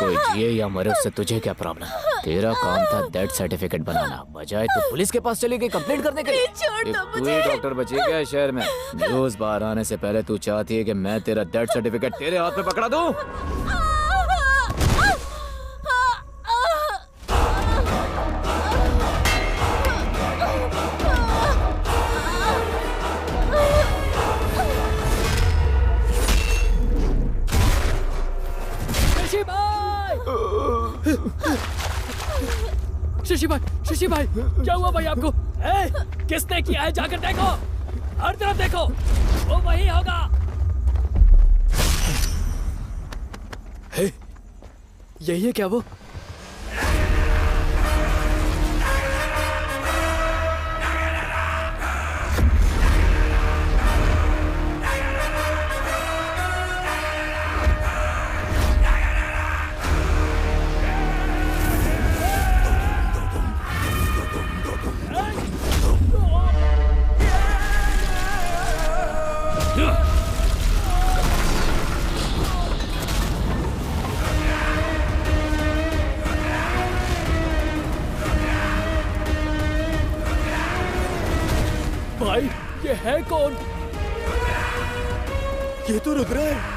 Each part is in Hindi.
कोई जिए या मरे उससे तुझे क्या प्रॉब्लम? तेरा काम था डेथ सर्टिफिकेट बनाना, बजाय तू पुलिस के पास चली गई कंप्लेंट करने के लिए। तू ही डॉक्टर बची क्या शहर में? न्यूज बाहर आने से पहले तू चाहती है कि मैं तेरा डेथ सर्टिफिकेट तेरे हाथ में पकड़ा दूं? शशि भाई क्या हुआ भाई आपको? किसने किया है? जाकर देखो, हर तरफ देखो, वो वही होगा। यही है क्या वो? भाई ये है कौन? ये तो रुद्र है।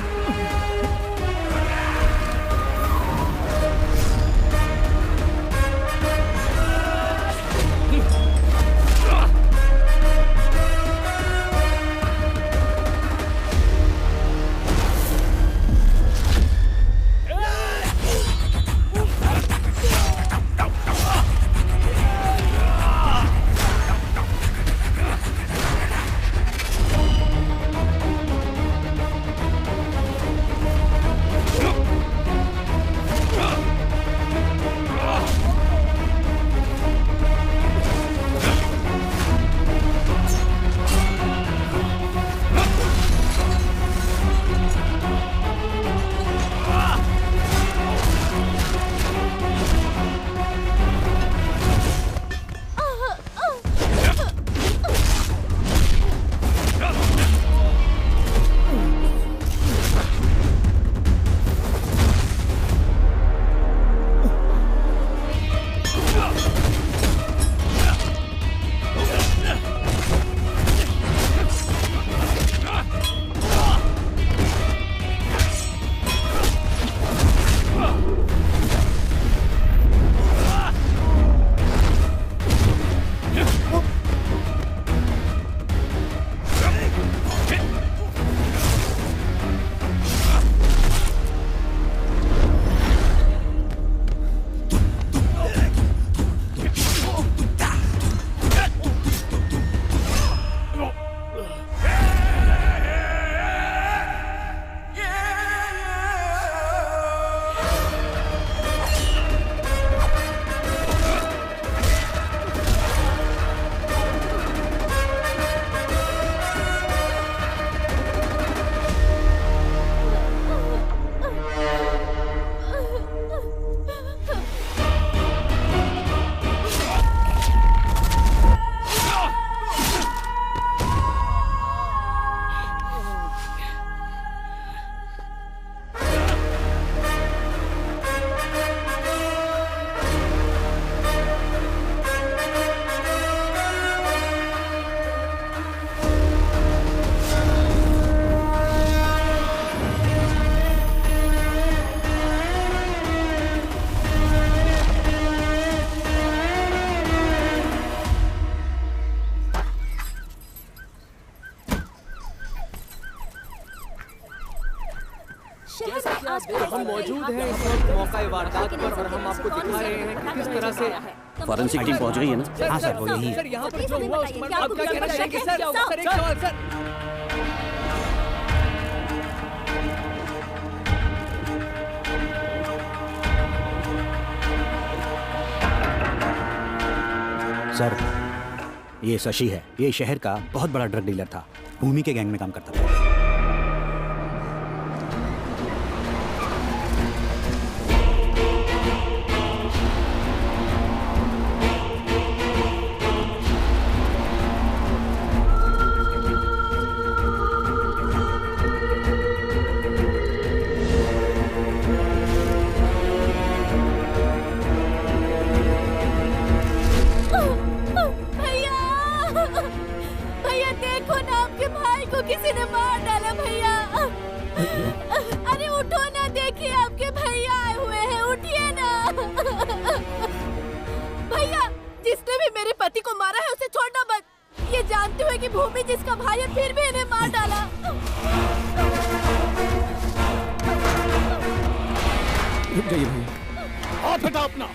हम मौजूद हैं इस वक्त मौका वारदात पर और हम आपको दिखा रहे हैं कि किस तरह से फॉरेंसिक टीम पहुंच गई है ना? हाँ सर, वो यही है। सर यहाँ पर जो हुआ उसके बारे में आप क्या कहना चाहेंगे सर? सर एक सवाल सर। सर ये शशि है, ये शहर का बहुत बड़ा ड्रग डीलर था, भूमि के गैंग में काम करता था। को किसी ने मार डाला भैया। अरे उठो ना, देखिए आपके भैया आए हुए हैं, उठिए ना। भैया, जिसने भी मेरे पति को मारा है उसे छोड़ना मत। ये जानते हुए कि भूमि जिसका भाई है फिर भी इन्हें मार डाला। रुक जाइए भैया, हाथ हटा अपना।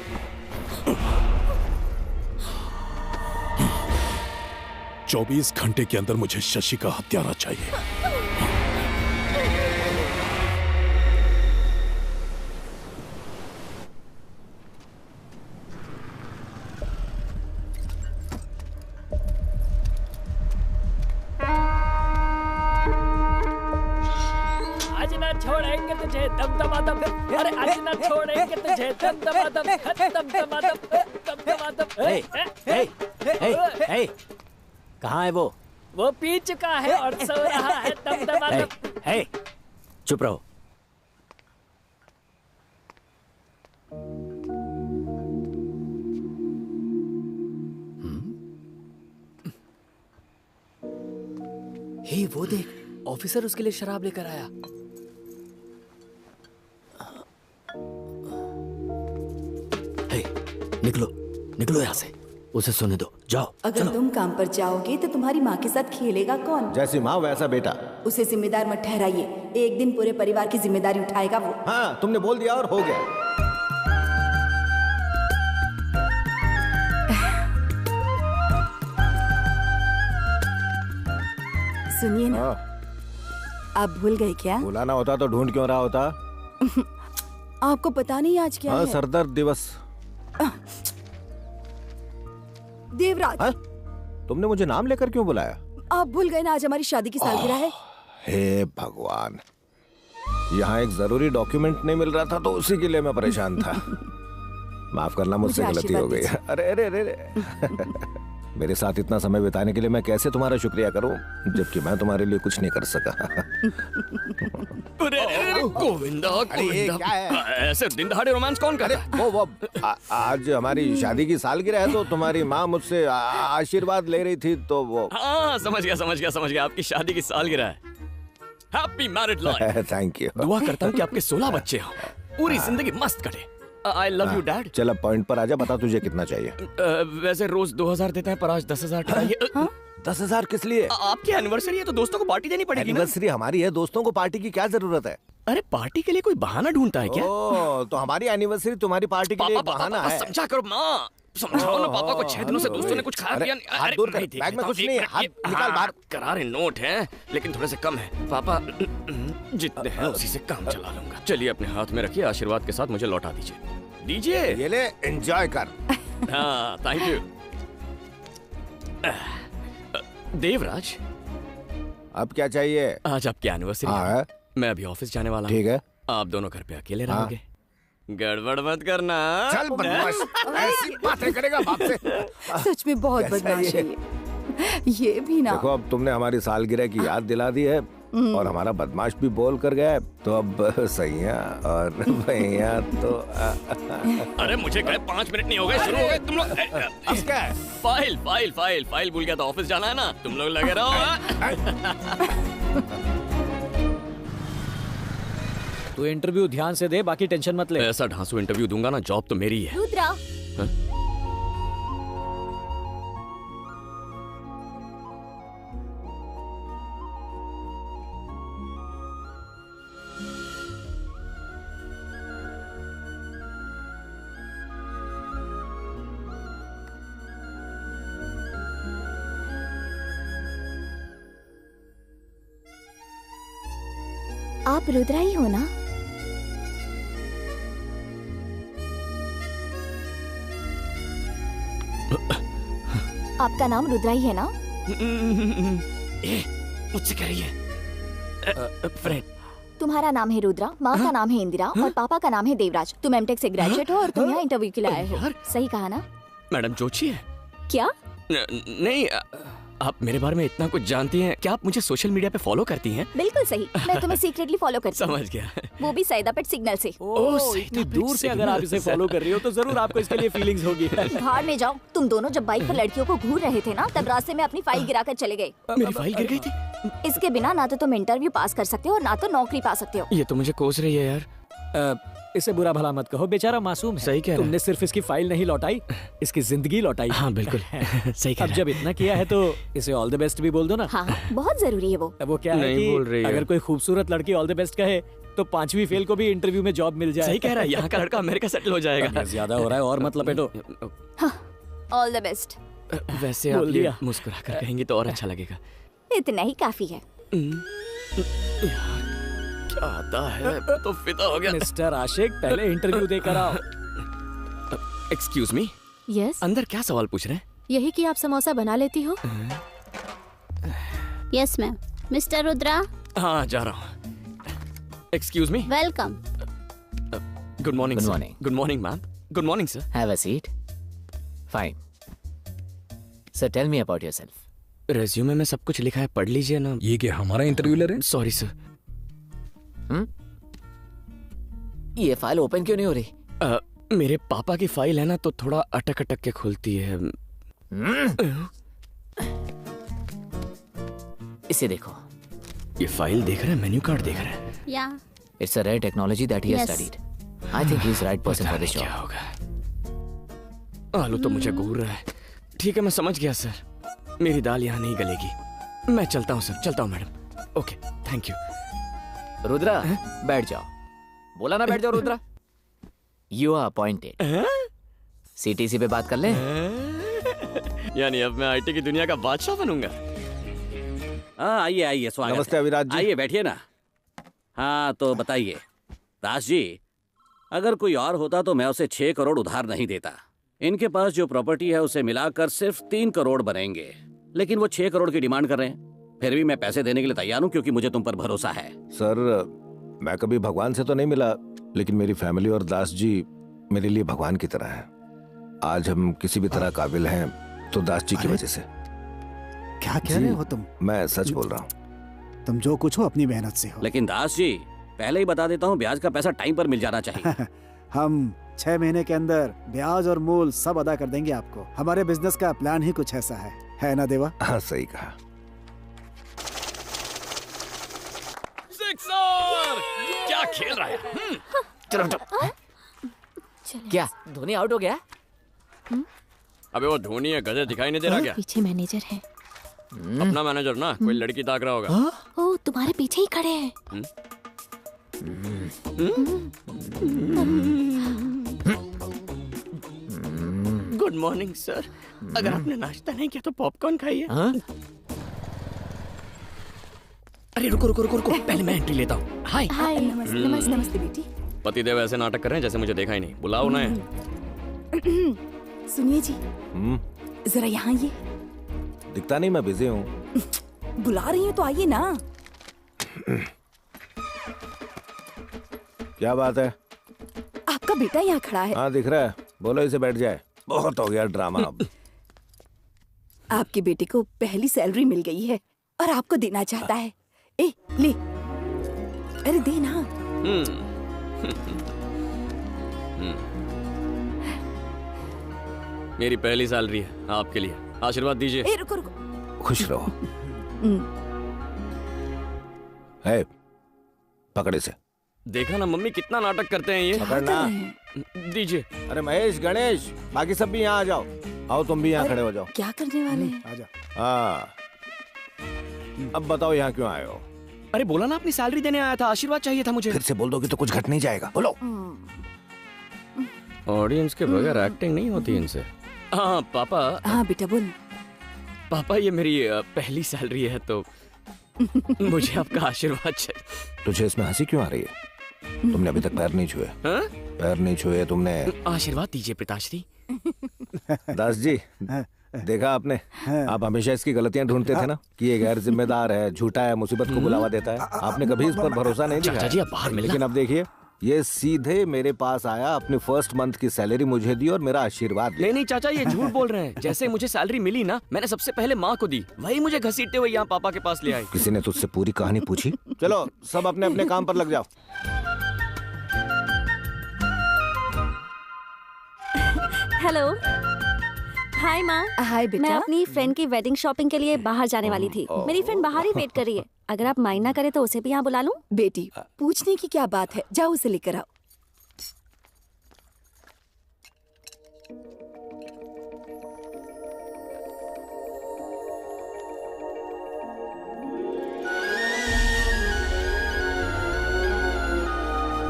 चौबीस घंटे के अंदर मुझे शशि का हत्यारा चाहिए। आज ना छोड़ेंगे तुझे दमदमादम, अरे आज ना छोड़ेंगे तुझे दमदमादम, दमदमादम, दमदमादम। कहाँ है वो? वो पी चुका है और सो रहा है दमदमादम। चुप रहो। हे वो देख, ऑफिसर उसके लिए शराब लेकर आया। हे, निकलो निकलो यहाँ से, उसे सोने दो, जाओ। अगर तुम काम पर जाओगे तो तुम्हारी माँ के साथ खेलेगा कौन? जैसी माँ वैसा बेटा। उसे जिम्मेदार मत ठहराइए, एक दिन पूरे परिवार की जिम्मेदारी उठाएगा वो। हाँ, तुमने बोल दिया और हो गया। सुनिए ना, आप भूल गए क्या? बुलाना होता तो ढूंढ क्यों रहा होता? आपको पता नहीं आज क्या है? सरदर्द दिवस। देवराज। तुमने मुझे नाम लेकर क्यों बुलाया? आप भूल गए ना, आज हमारी शादी की सालगिरह है। हे भगवान, यहाँ एक जरूरी डॉक्यूमेंट नहीं मिल रहा था तो उसी के लिए मैं परेशान था। माफ करना, मुझसे गलती हो गई। अरे अरे अरे मेरे साथ इतना समय बिताने के लिए मैं कैसे तुम्हारा शुक्रिया करूं, जबकि मैं तुम्हारे लिए कुछ नहीं कर सका। गोविंदा, क्या है? ऐसे दिन दहाड़े रोमांस कौन करे? वो आज हमारी शादी की सालगिरह है तो तुम्हारी माँ मुझसे आशीर्वाद ले रही थी तो वो। हाँ, समझ गया। आपकी शादी की सालगिरह है। Happy married life. Thank you. दुआ करता हूँ कि आपके 16 बच्चे हों, पूरी जिंदगी मस्त कटे। आई लव यू डैड। चल अब पॉइंट पर आजा, बता तुझे कितना चाहिए? वैसे रोज 2000 देते हैं पर आज 10,000 चाहिए। 10,000 किस लिए? आपकी एनिवर्सरी है तो दोस्तों को पार्टी देनी पड़ेगी ना। एनिवर्सरी हमारी है, दोस्तों को पार्टी की क्या जरूरत है? अरे पार्टी के लिए कोई बहाना ढूंढता है क्या? तो हमारी एनिवर्सरी तुम्हारी पार्टी के लिए बहाना है। समझा करो माँ, समझाओ ना पापा को। 6 दिनों से दोस्तों ने कुछ खाया पिया नहीं। हाथ दूर कर, बैग में कुछ नहीं है, हाथ निकाल बाहर। करारे नोट हैं लेकिन थोड़े से कम है पापा, जितने हैं उसी से काम चला लूंगा। चलिए अपने हाथ में रखिए, आशीर्वाद के साथ मुझे लौटा दीजिए। ये ले, एंजॉय कर। हाँ, थैंक यू। देवराज, अब क्या चाहिए? आज आपकी एनिवर्सरी है। मैं अभी ऑफिस जाने वाला हूँ। ठीक है, आप दोनों घर पे अकेले रहोगे। गड़बड़ मत करना। चल बदमाश, ऐसी बातें करेगा बाप से। सच में बहुत बदमाश है ये भी ना। देखो, अब तुमने हमारी सालगिरह की याद दिला दी है और हमारा बदमाश भी बोल कर गया है, तो अब सैया और भैया तो अरे मुझे कहे 5 मिनट नहीं हो गए, शुरू हो गए तुम लोग। अब क्या है? फाइल भूल गया था, ऑफिस जाना है ना, तुम लोग लगे रहो। तू इंटरव्यू ध्यान से दे, बाकी टेंशन मत ले। ऐसा ढांसू इंटरव्यू दूंगा ना, जॉब तो मेरी है। रुद्रा, आप रुद्रा ही हो ना? आपका नाम रुद्रा ही है ना? मुझसे कह रही है फ्रेंड। तुम्हारा नाम है रुद्रा, माँ का नाम है इंदिरा और पापा का नाम है देवराज। तुम एमटेक से ग्रेजुएट हो और तुम यहाँ इंटरव्यू के लिए आए हो। सही कहा ना? मैडम जोशी है क्या? नहीं, आप मेरे बारे में इतना कुछ जानती हैं। क्या आप मुझे सोशल मीडिया पे फॉलो करती हैं? बिल्कुल सही, मैं तुम्हें सीक्रेटली फॉलो करती हूँ। समझ गया। वो भी सैदापेट सिग्नल से। इतनी दूर से अगर आप इसे फॉलो कर रही हो तो जरूर आपको इसके लिए फीलिंग्स होगी। भाड़ में जाओ। तुम दोनों जब बाइक पर लड़कियों को घूर रहे थे ना, तब रास्ते में अपनी फाइल गिराकर चले गए। मेरी फाइल गिर गई थी? इसके बिना ना तो तुम इंटरव्यू पास कर सकते हो और ना तो नौकरी पा सकते हो। ये तो मुझे कोस रही है यार। इसे बुरा भला मत कहो, बेचारा मासूम है। सही कह रहा है। तुमने सिर्फ इसकी फाइल नहीं लौटाई, इसकी जिंदगी लौटाई। हाँ बिल्कुल सही कह अब रहा जब इतना किया है तो इसे ऑल द बेस्ट भी बोल दो ना। हाँ बहुत जरूरी है वो। अब वो क्या है नहीं बोल रही कि है। अगर कोई खूबसूरत लड़की ऑल द बेस्ट कहे तो 5वीं फेल को भी इंटरव्यू में जॉब मिल है। जाए। सही कह रहा है, यहाँ का लड़का अमेरिका सेटल हो जाएगा। ज्यादा हो रहा है और मत लपेटो। All the best. वैसे आप बोल ये दिया। मुस्कुरा कर कहेंगे तो और अच्छा लगेगा। इतना ही काफी है। क्या आता है, तो फिदा हो गया। मिस्टर आशिक, पहले इंटरव्यू देकर आओ। एक्सक्यूज मी, यस, अंदर क्या सवाल पूछ रहे हैं? यही कि आप समोसा बना लेती हो। Yes ma'am. मिस्टर रुद्रा, हाँ जा रहा हूँ। Excuse me, welcome. Good morning. Good morning. Good morning ma'am. Good morning sir. Have a seat. Fine. Sir, tell me about yourself. Resume में सब कुछ लिखा है, पढ़ लीजिए ना। ये क्या हमारा इंटरव्यू ले रहे हैं? Sorry sir. ये फाइल ओपन क्यों नहीं हो रही? मेरे पापा की फाइल है ना, तो थोड़ा अटक अटक के खुलती है। इसे देखो. ये फाइल देख रहे हैं, मेन्यू कार्ड देख रहे हैं। या It's a rare technology that he has Yes. studied. I think he's the right person for this क्या job. होगा? आलू तो मुझे घूर रहा है। ठीक है, मैं समझ गया सर। मेरी दाल यहाँ नहीं गलेगी। मैं चलता हूँ सर, चलता हूँ madam. Okay, thank you. Rudra, बैठ जाओ. बोला ना बैठ जाओ Rudra. You are appointed. CTC पे बात कर ले. यानी अब मैं आईटी की दुनिया का बादशाह बनूंगा। हाँ आइए आइए, स्वागत नमस्ते है। अविराज जी। आइए बैठिए ना। हाँ तो बताइए दास जी, अगर कोई और होता तो मैं उसे 6 करोड़ उधार नहीं देता। इनके पास जो प्रॉपर्टी है उसे मिलाकर सिर्फ 3 करोड़ बनेंगे, लेकिन वो 6 करोड़ की डिमांड कर रहे हैं। फिर भी मैं पैसे देने के लिए तैयार हूँ क्योंकि मुझे तुम पर भरोसा है। सर, मैं कभी भगवान से तो नहीं मिला, लेकिन मेरी फैमिली और दास जी मेरे लिए भगवान की तरह हैं। आज हम किसी भी तरह काबिल हैं तो दास जी की वजह से। क्या कह रहे हो तुम? मैं सच बोल रहा हूँ। तुम जो कुछ हो अपनी मेहनत से हो। लेकिन दास जी, पहले ही बता देता हूँ, ब्याज का पैसा टाइम पर मिल जाना चाहिए। हम 6 महीने के अंदर ब्याज और मूल सब अदा कर देंगे आपको। हमारे बिजनेस का प्लान ही कुछ ऐसा है ना देवा? हाँ सही कहा। सिक्सर! क्या खेल रहा है? चलो. क्या धोनी आउट हो गया? अबे वो धोनी है, गधे दिखाई नहीं दे रहा क्या? पीछे मैनेजर है। अपना मैनेजर ना, कोई लड़की ताक रहा होगा। ओ, तुम्हारे पीछे ही खड़े हैं। Good morning sir. अगर आपने नाश्ता नहीं किया तो पॉपकॉर्न खाइए। अरे रुको रुको रुको रुको, पहले मैं एंट्री लेता हूँ। हाय। हाय। नमस्ते नमस्ते बेटी। पतिदेव ऐसे नाटक कर रहे हैं जैसे मुझे देखा ही नहीं। बुलाओ ना। सुनिए जी, जरा यहाँ ये दिखता नहीं, मैं बिजी हूँ। बुला रही हूँ तो आइए ना। क्या बात है? आपका बेटा यहाँ खड़ा है। हाँ दिख रहा है। बोलो इसे बैठ जाए। बहुत हो गया ड्रामा अब। आपके बेटे को पहली सैलरी मिल गई है और आपको देना चाहता है। ए ले, अरे दे ना। मेरी पहली सैलरी है, आपके लिए। आशीर्वाद दीजिए। ए रुको रुको। खुश रहो। है, पकड़े से। देखा ना मम्मी, कितना नाटक करते हैं ये। पकड़ना। दीजिए। अरे महेश, गणेश, बाकी सब भी यहाँ आ जाओ। आओ तुम भी यहाँ खड़े हो जाओ। क्या करने वाले हैं? आजा। हाँ, अब बताओ यहाँ क्यों आए हो? अरे बोला ना, अपनी सैलरी देने आया था, आशीर्वाद चाहिए था मुझे। फिर से बोल दोगे तो कुछ घट नहीं जाएगा। बोलो। ऑडियंस के बगैर एक्टिंग नहीं होती इनसे। हाँ पापा। हाँ बेटा बोल। पापा, ये मेरी पहली सैलरी है तो मुझे आपका आशीर्वाद चाहिए। तुझे इसमें हंसी क्यों आ रही है? तुमने अभी तक पैर नहीं छुए। हाँ? पैर नहीं छुए तुमने। आशीर्वाद दीजिए पिताश्री। दास जी, देखा आपने? आप हमेशा इसकी गलतियां ढूंढते थे ना कि ये गैर जिम्मेदार है, झूठा है, मुसीबत को बुलावा देता है। आपने कभी इस पर भरोसा नहीं दिखाया। चाचा जी, आप बाहर मिलना। लेकिन अब देखिए, ये सीधे मेरे पास आया, अपनी फर्स्ट मंथ की सैलरी मुझे दी और मेरा आशीर्वाद दिया। नहीं चाचा, ये झूठ बोल रहे हैं। जैसे मुझे सैलरी मिली ना, मैंने सबसे पहले माँ को दी, वही मुझे घसीटते हुए यहाँ पापा के पास ले आई। किसी ने तुझसे पूरी कहानी पूछी? चलो सब अपने अपने काम पर लग जाओ। हेलो। हाय माँ। हाय बेटा। मैं अपनी फ्रेंड की वेडिंग शॉपिंग के लिए बाहर जाने वाली थी। मेरी फ्रेंड बाहर ही वेट कर रही है। अगर आप माइंड ना करें तो उसे भी यहाँ बुला लूं? बेटी, पूछने की क्या बात है, जाओ उसे लेकर आओ।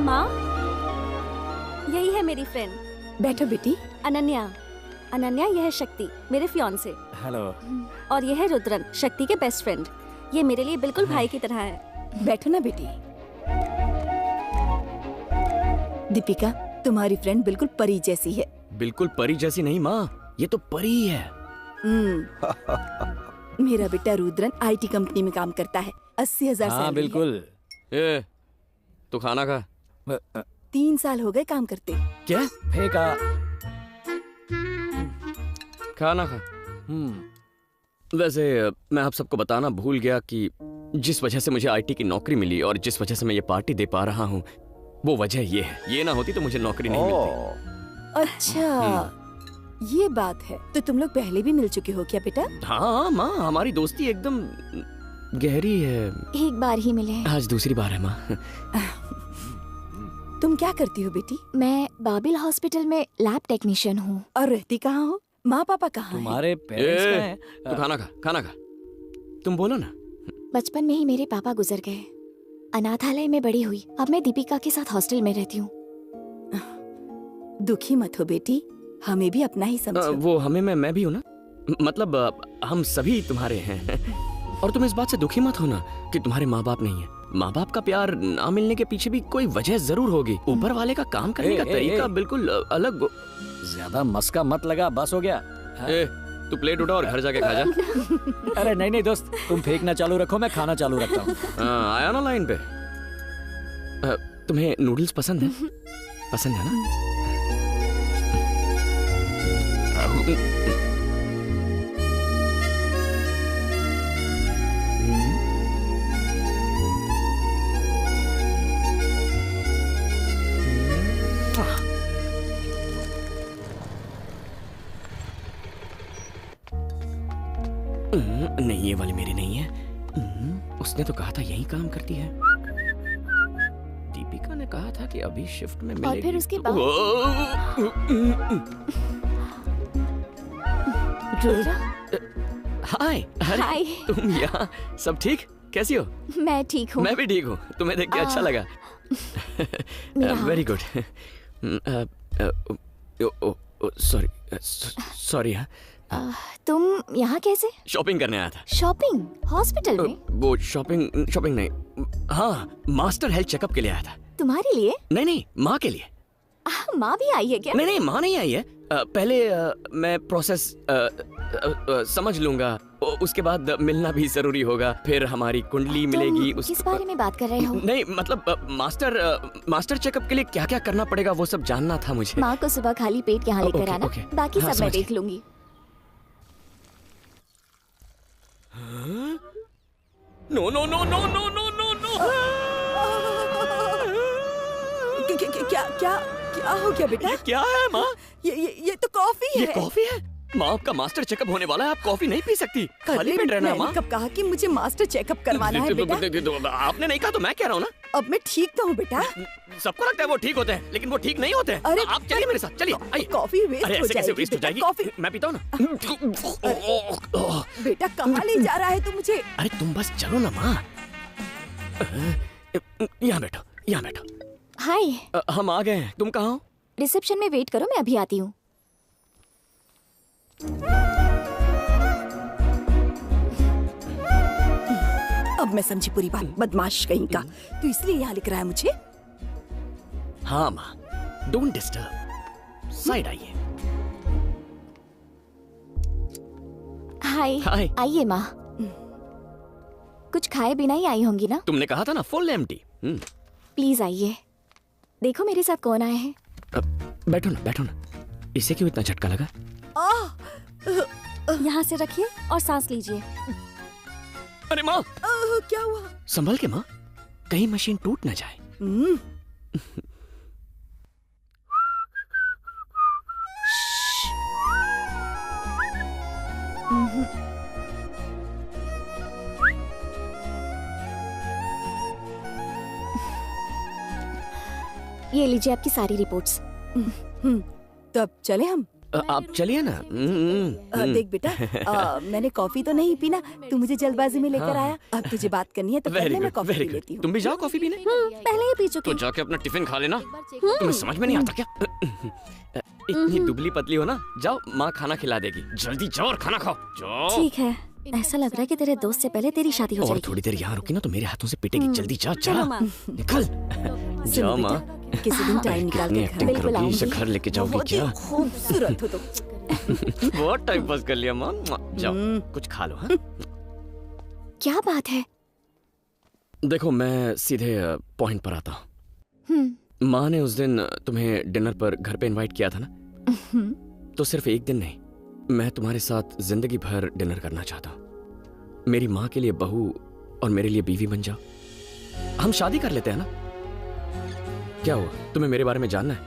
माँ, यही है मेरी फ्रेंड। बैठो बेटी। अनन्या। अनन्या, यह है शक्ति, मेरे फियांसे। हेलो। और यह है रुद्रन, शक्ति के बेस्ट फ्रेंड। ये मेरे लिए बिल्कुल भाई की तरह है। बैठो ना बेटी। दीपिका, तुम्हारी फ्रेंड बिल्कुल परी जैसी है। बिल्कुल परी जैसी नहीं माँ, ये तो परी है। मेरा बेटा रुद्रन IT कंपनी में काम करता है। 80,000 हाँ सैलरी बिल्कुल। ए, तू खाना खा। 3 साल हो गए काम करते। क्या? फेंका। खाना खा। वैसे मैं आप सबको बताना भूल गया कि जिस वजह से मुझे IT की नौकरी मिली और जिस वजह से मैं ये पार्टी दे पा रहा हूँ, वो वजह ये है। ये ना होती तो मुझे नौकरी नहीं मिलती। अच्छा, ये बात है। तो तुम लोग पहले भी मिल चुके हो क्या बेटा? हाँ माँ, हमारी दोस्ती एकदम गहरी है। एक बार ही मिले हैं। आज दूसरी बार है माँ। तुम क्या करती हो बेटी? मैं बाबिल हॉस्पिटल में लैब टेक्नीशियन हूँ। और रहती कहाँ हो? माँ पापा कहाँ हैं? तुम्हारे पेरेंट्स कहाँ हैं? तू खाना खा, खाना खा। तुम बोलो ना। बचपन में ही मेरे पापा गुजर गए। अनाथालय में बड़ी हुई। अब मैं दीपिका के साथ हॉस्टल में रहती हूँ। दुखी मत हो बेटी, हमें भी अपना ही समझो। वो हमें मैं भी हूँ ना, मतलब हम सभी तुम्हारे हैं। और तुम इस बात से दुखी मत होना कि तुम्हारे माँ बाप नहीं है। माँ बाप का प्यार ना मिलने के पीछे भी कोई वजह जरूर होगी। ऊपर वाले का काम करने का तरीका बिल्कुल अलग। ज्यादा मस्का मत लगा, बस हो गया। तू प्लेट उठा और घर जाके खा जा। अरे नहीं दोस्त, तुम फेंकना चालू रखो, मैं खाना चालू रखता हूँ। आया ना लाइन पे। तुम्हें नूडल्स पसंद है? पसंद है ना? नहीं, ये वाली मेरी नहीं है। उसने तो कहा था यही काम करती है। दीपिका ने कहा था कि अभी शिफ्ट में मिलेगी। और फिर उसके बाद हाय। हाय। तुम यहाँ? सब ठीक? कैसी हो? मैं ठीक हूँ। मैं भी ठीक हूँ। तुम्हें देख के अच्छा लगा। Very good. सॉरी। तुम यहाँ कैसे? शॉपिंग करने आया था। शॉपिंग? हॉस्पिटल में? वो शॉपिंग नहीं, हाँ, मास्टर हेल्थ चेकअप के लिए आया था। तुम्हारे लिए? नहीं, माँ के लिए। माँ भी आई है क्या? नहीं, माँ नहीं आई है। पहले मैं प्रोसेस समझ लूंगा, उसके बाद मिलना भी जरूरी होगा। फिर हमारी कुंडली मिलेगी। किस बारे में बात कर रहे हो? नहीं, मतलब मास्टर चेकअप के लिए क्या क्या करना पड़ेगा वो सब जानना था मुझे। माँ को सुबह खाली पेट यहाँ लेकर आना। बाकी सब मैं देख लूंगी। No no no no no no no no. क्या हो गया बेटा? ये क्या है माँ? ये तो कॉफी है। ये कॉफी है? माँ, आपका मास्टर चेकअप होने वाला है, आप कॉफी नहीं पी सकती। खाली पेट रहना माँ। कब कहा कि मुझे मास्टर चेकअप करवाना है बेटा? आपने नहीं कहा तो मैं कह रहा हूँ ना। अब मैं ठीक तो हूँ बेटा। सबको लगता है वो ठीक होते हैं, लेकिन वो ठीक नहीं होते हैं। अरे आप चलिए मेरे साथ, चलिए। आइए। कॉफी वेस्ट हो जाएगी। कैसे वेस्ट हो जाएगी? कॉफी मैं पीता हूँ ना। बेटा कहाँ ले जा रहा है तू मुझे? अरे तुम बस चलो ना माँ। यहाँ बैठो, यहाँ बैठो। हाय। हम आ गए हैं, तुम कहाँ हो? रिसेप्शन में वेट करो, मैं अभी आती हूँ। अब मैं समझी पूरी बात। बदमाश कहीं का। तू इसलिए यहाँ लिख रहा है मुझे? हाँ माँ, डोंट डिस्टर्ब। साइड आइए। हाय। हाय। आइए माँ। कुछ खाए बिना ही आई होंगी ना? तुमने कहा था ना फुल एम्प्टी। प्लीज आइए, देखो मेरे साथ कौन आए हैं। बैठो ना, बैठो ना। इसे क्यों इतना झटका लगा? यहाँ से रखिए और सांस लीजिए। अरे माँ, क्या हुआ? संभल के माँ, कहीं मशीन टूट ना जाए। ये लीजिए आपकी सारी रिपोर्ट्स। तो अब चले हम? आप चलिए ना। देख बेटा, मैंने कॉफी तो नहीं पीना, तू मुझे जल्दबाजी में लेकर हाँ। आया। अब तुझे बात करनी है तो वेरी पहले मैं गुड, कॉफी वेरी पी लेती गुड। हूँ। तुम भी जाओ कॉफी पीने। पहले ही पी चुकी तो जाके अपना टिफिन खा लेना। तुम्हें समझ में नहीं आता क्या? इतनी दुबली पतली हो ना, जाओ माँ खाना खिला देगी। जल्दी जाओ और खाना खाओ। जाओ। ठीक है, ऐसा लग रहा है कि तेरे दोस्त से पहले तेरी शादी हो और जाएगी। थोड़ी देर यहाँ रुकी ना तो मेरे हाथों से पिटेगी। जल्दी जा जा, चलो माँ। निकल। जाओ माँ। किसी दिन टाइम निकाल के एक्टिंग बिल्कुल करोगी, इसे आऊंगी। घर लेके जाओगी बहुत ही क्या? खूबसूरत हो तुम। बहुत टाइम पास कर लिया माँ। जाओ कुछ खा लो। हाँ? क्या बात है? देखो मैं सीधे पॉइंट पर आता हूँ। माँ ने उस दिन तुम्हें डिनर पर घर पे इनवाइट किया था ना, तो सिर्फ एक दिन नहीं, मैं तुम्हारे साथ जिंदगी भर डिनर करना चाहता हूँ। मेरी माँ के लिए बहू और मेरे लिए बीवी बन जाओ। हम शादी कर लेते हैं ना। क्या हुआ, तुम्हें मेरे बारे में जानना है?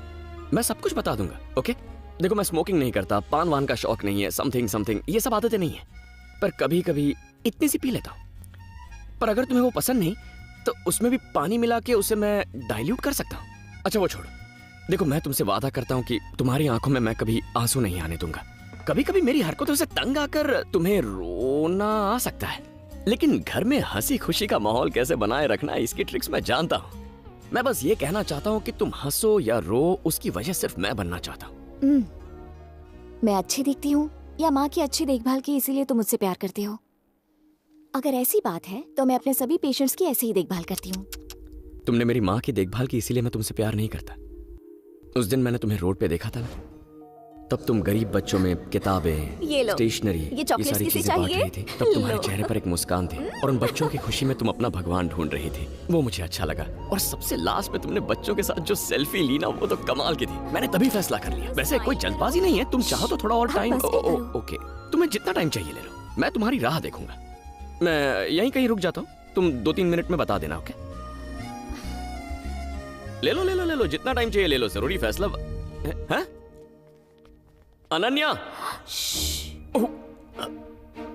मैं सब कुछ बता दूंगा। ओके? देखो मैं स्मोकिंग नहीं करता, पान वान का शौक नहीं है, समथिंग ये सब आदतें नहीं है, पर कभी कभी इतनी सी पी लेता हूँ। पर अगर तुम्हें वो पसंद नहीं तो उसमें भी पानी मिला के उसे मैं डाइल्यूट कर सकता हूँ। अच्छा वो छोड़ो, देखो मैं तुमसे वादा करता हूँ कि तुम्हारी आंखों में मैं कभी आंसू नहीं आने दूंगा। कभी कभी मेरी हरकतों से तंग आकर तुम्हें रोना आ सकता है, लेकिन घर में हंसी खुशी का माहौल कैसे बनाए रखना है इसकी ट्रिक्स मैं जानता हूँ। मैं बस ये कहना चाहता हूँ कि तुम हंसो या रो, उसकी वजह सिर्फ मैं बनना चाहता हूँ। मैं अच्छी दिखती हूँ या माँ की अच्छी देखभाल की इसीलिए तुम मुझसे प्यार करते हो? अगर ऐसी बात है तो मैं अपने सभी पेशेंट्स की ऐसे ही देखभाल करती हूँ। तुमने मेरी माँ की देखभाल की इसीलिए मैं तुमसे प्यार नहीं करता। उस दिन मैंने तुम्हें रोड पे देखा था ना, तब तुम गरीब बच्चों में किताबें, ये लो, स्टेशनरी, ये चॉकलेट्स सारी किसे चीजें बांट चाहिए? रही थी। तब तुम्हारे लो। चेहरे पर एक मुस्कान थी और उन बच्चों की खुशी में तुम अपना भगवान ढूंढ रही थी। वो मुझे अच्छा लगा। और सबसे लास्ट में तुमने बच्चों के साथ जो सेल्फी ली ना, वो तो कमाल की थी। मैंने तभी फैसला कर लिया। वैसे कोई जल्दबाजी नहीं है, तुम चाहो तो थोड़ा और टाइम। ओके, तुम्हें जितना टाइम चाहिए ले लो, मैं तुम्हारी राह देखूंगा। मैं यहीं कहीं रुक जाता हूँ, तुम 2-3 मिनट में बता देना। ओके? ले लो, जितना टाइम चाहिए ले लो। जरूरी फैसला है? अनन्या।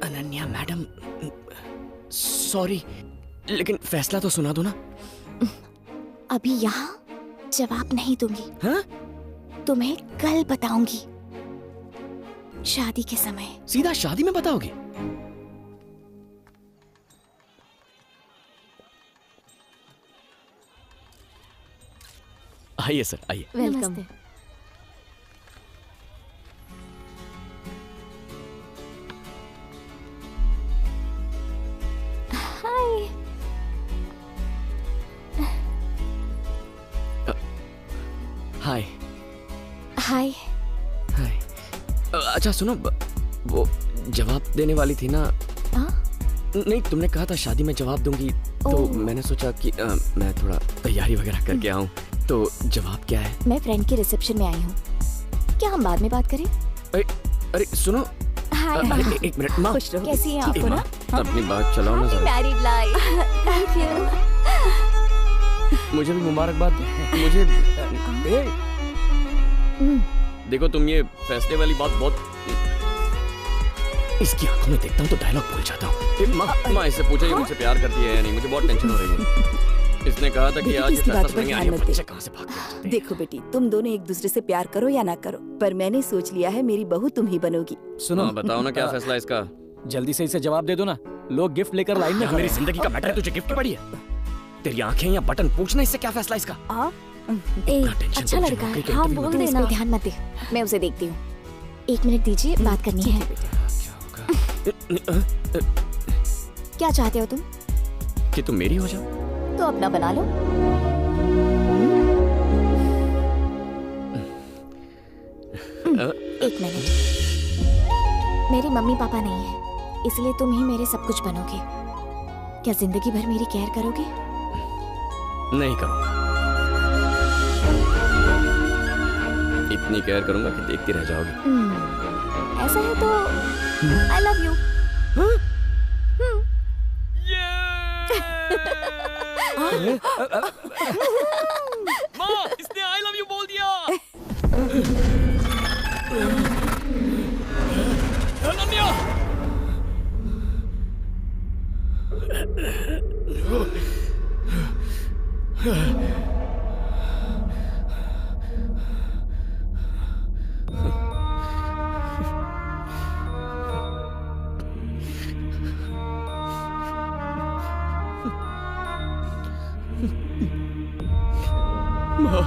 अनन्या मैडम, सॉरी, लेकिन फैसला तो सुना दो ना। अभी यहाँ जवाब नहीं दूंगी। हाँ? तुम्हें कल बताऊंगी, शादी के समय। सीधा शादी में बताओगे? आइए सर, आइए। वेलकम। हाय। हाय। हाय। हाय। अच्छा सुनो, वो जवाब देने वाली थी ना? नहीं, तुमने कहा था शादी में जवाब दूंगी, तो मैंने सोचा कि मैं थोड़ा तैयारी वगैरह करके आऊं। तो जवाब क्या है? मैं फ्रेंड के रिसेप्शन में आई हूँ, क्या हम बाद में बात करें? अरे सुनो, हाय। एक मिनट माँ। कैसी हैं आप? माँ, अपनी बात चलाओ ना जरा। Married life. Thank you. मुझे भी मुबारकबाद। मुझे देखो, तुम ये फैसले वाली बात बहुत, इसकी आंखों में देखता हूँ तो डायलॉग भूल जाता हूँ। माँ इससे पूछो ये मुझसे प्यार करती है या नहीं, मुझे बहुत टेंशन हो रही है। इसने कहा था कि आज ये फैसला सुनेंगे। आइए, बच्चे कहाँ से भाग गए? देखो बेटी, तुम दोनों एक दूसरे से प्यार करो या ना करो, पर मैंने सोच लिया है मेरी बहू तुम ही बनोगी। सुनो, बताओ ना क्या फैसला इसका। जल्दी से इसे जवाब दे दो ना, लोग गिफ्ट लेकर लाइन में। मेरी जिंदगी का मैटर है, तुझे गिफ्ट पड़ी है? तेरी आंखें या बटन, पूछना इससे क्या फैसला इसका। अच्छा लड़का है, हाँ बोल देना। इस पे ध्यान मत दे, मैं उसे देखती हूँ। 1 मिनट दीजिए, बात करनी है। क्या चाहते हो तुम? कि तुम मेरी हो जाओ। तो अपना बना लो। एक मिनट, मेरे मम्मी पापा नहीं है, इसलिए तुम ही मेरे सब कुछ बनोगे। क्या जिंदगी भर मेरी केयर करोगे? नहीं करूंगा। इतनी केयर करूंगा कि देखती रह जाओगी। ऐसा है तो आई लव यू। माँ, इसने आई लव यू बोल दिया। अनन्या! माँ,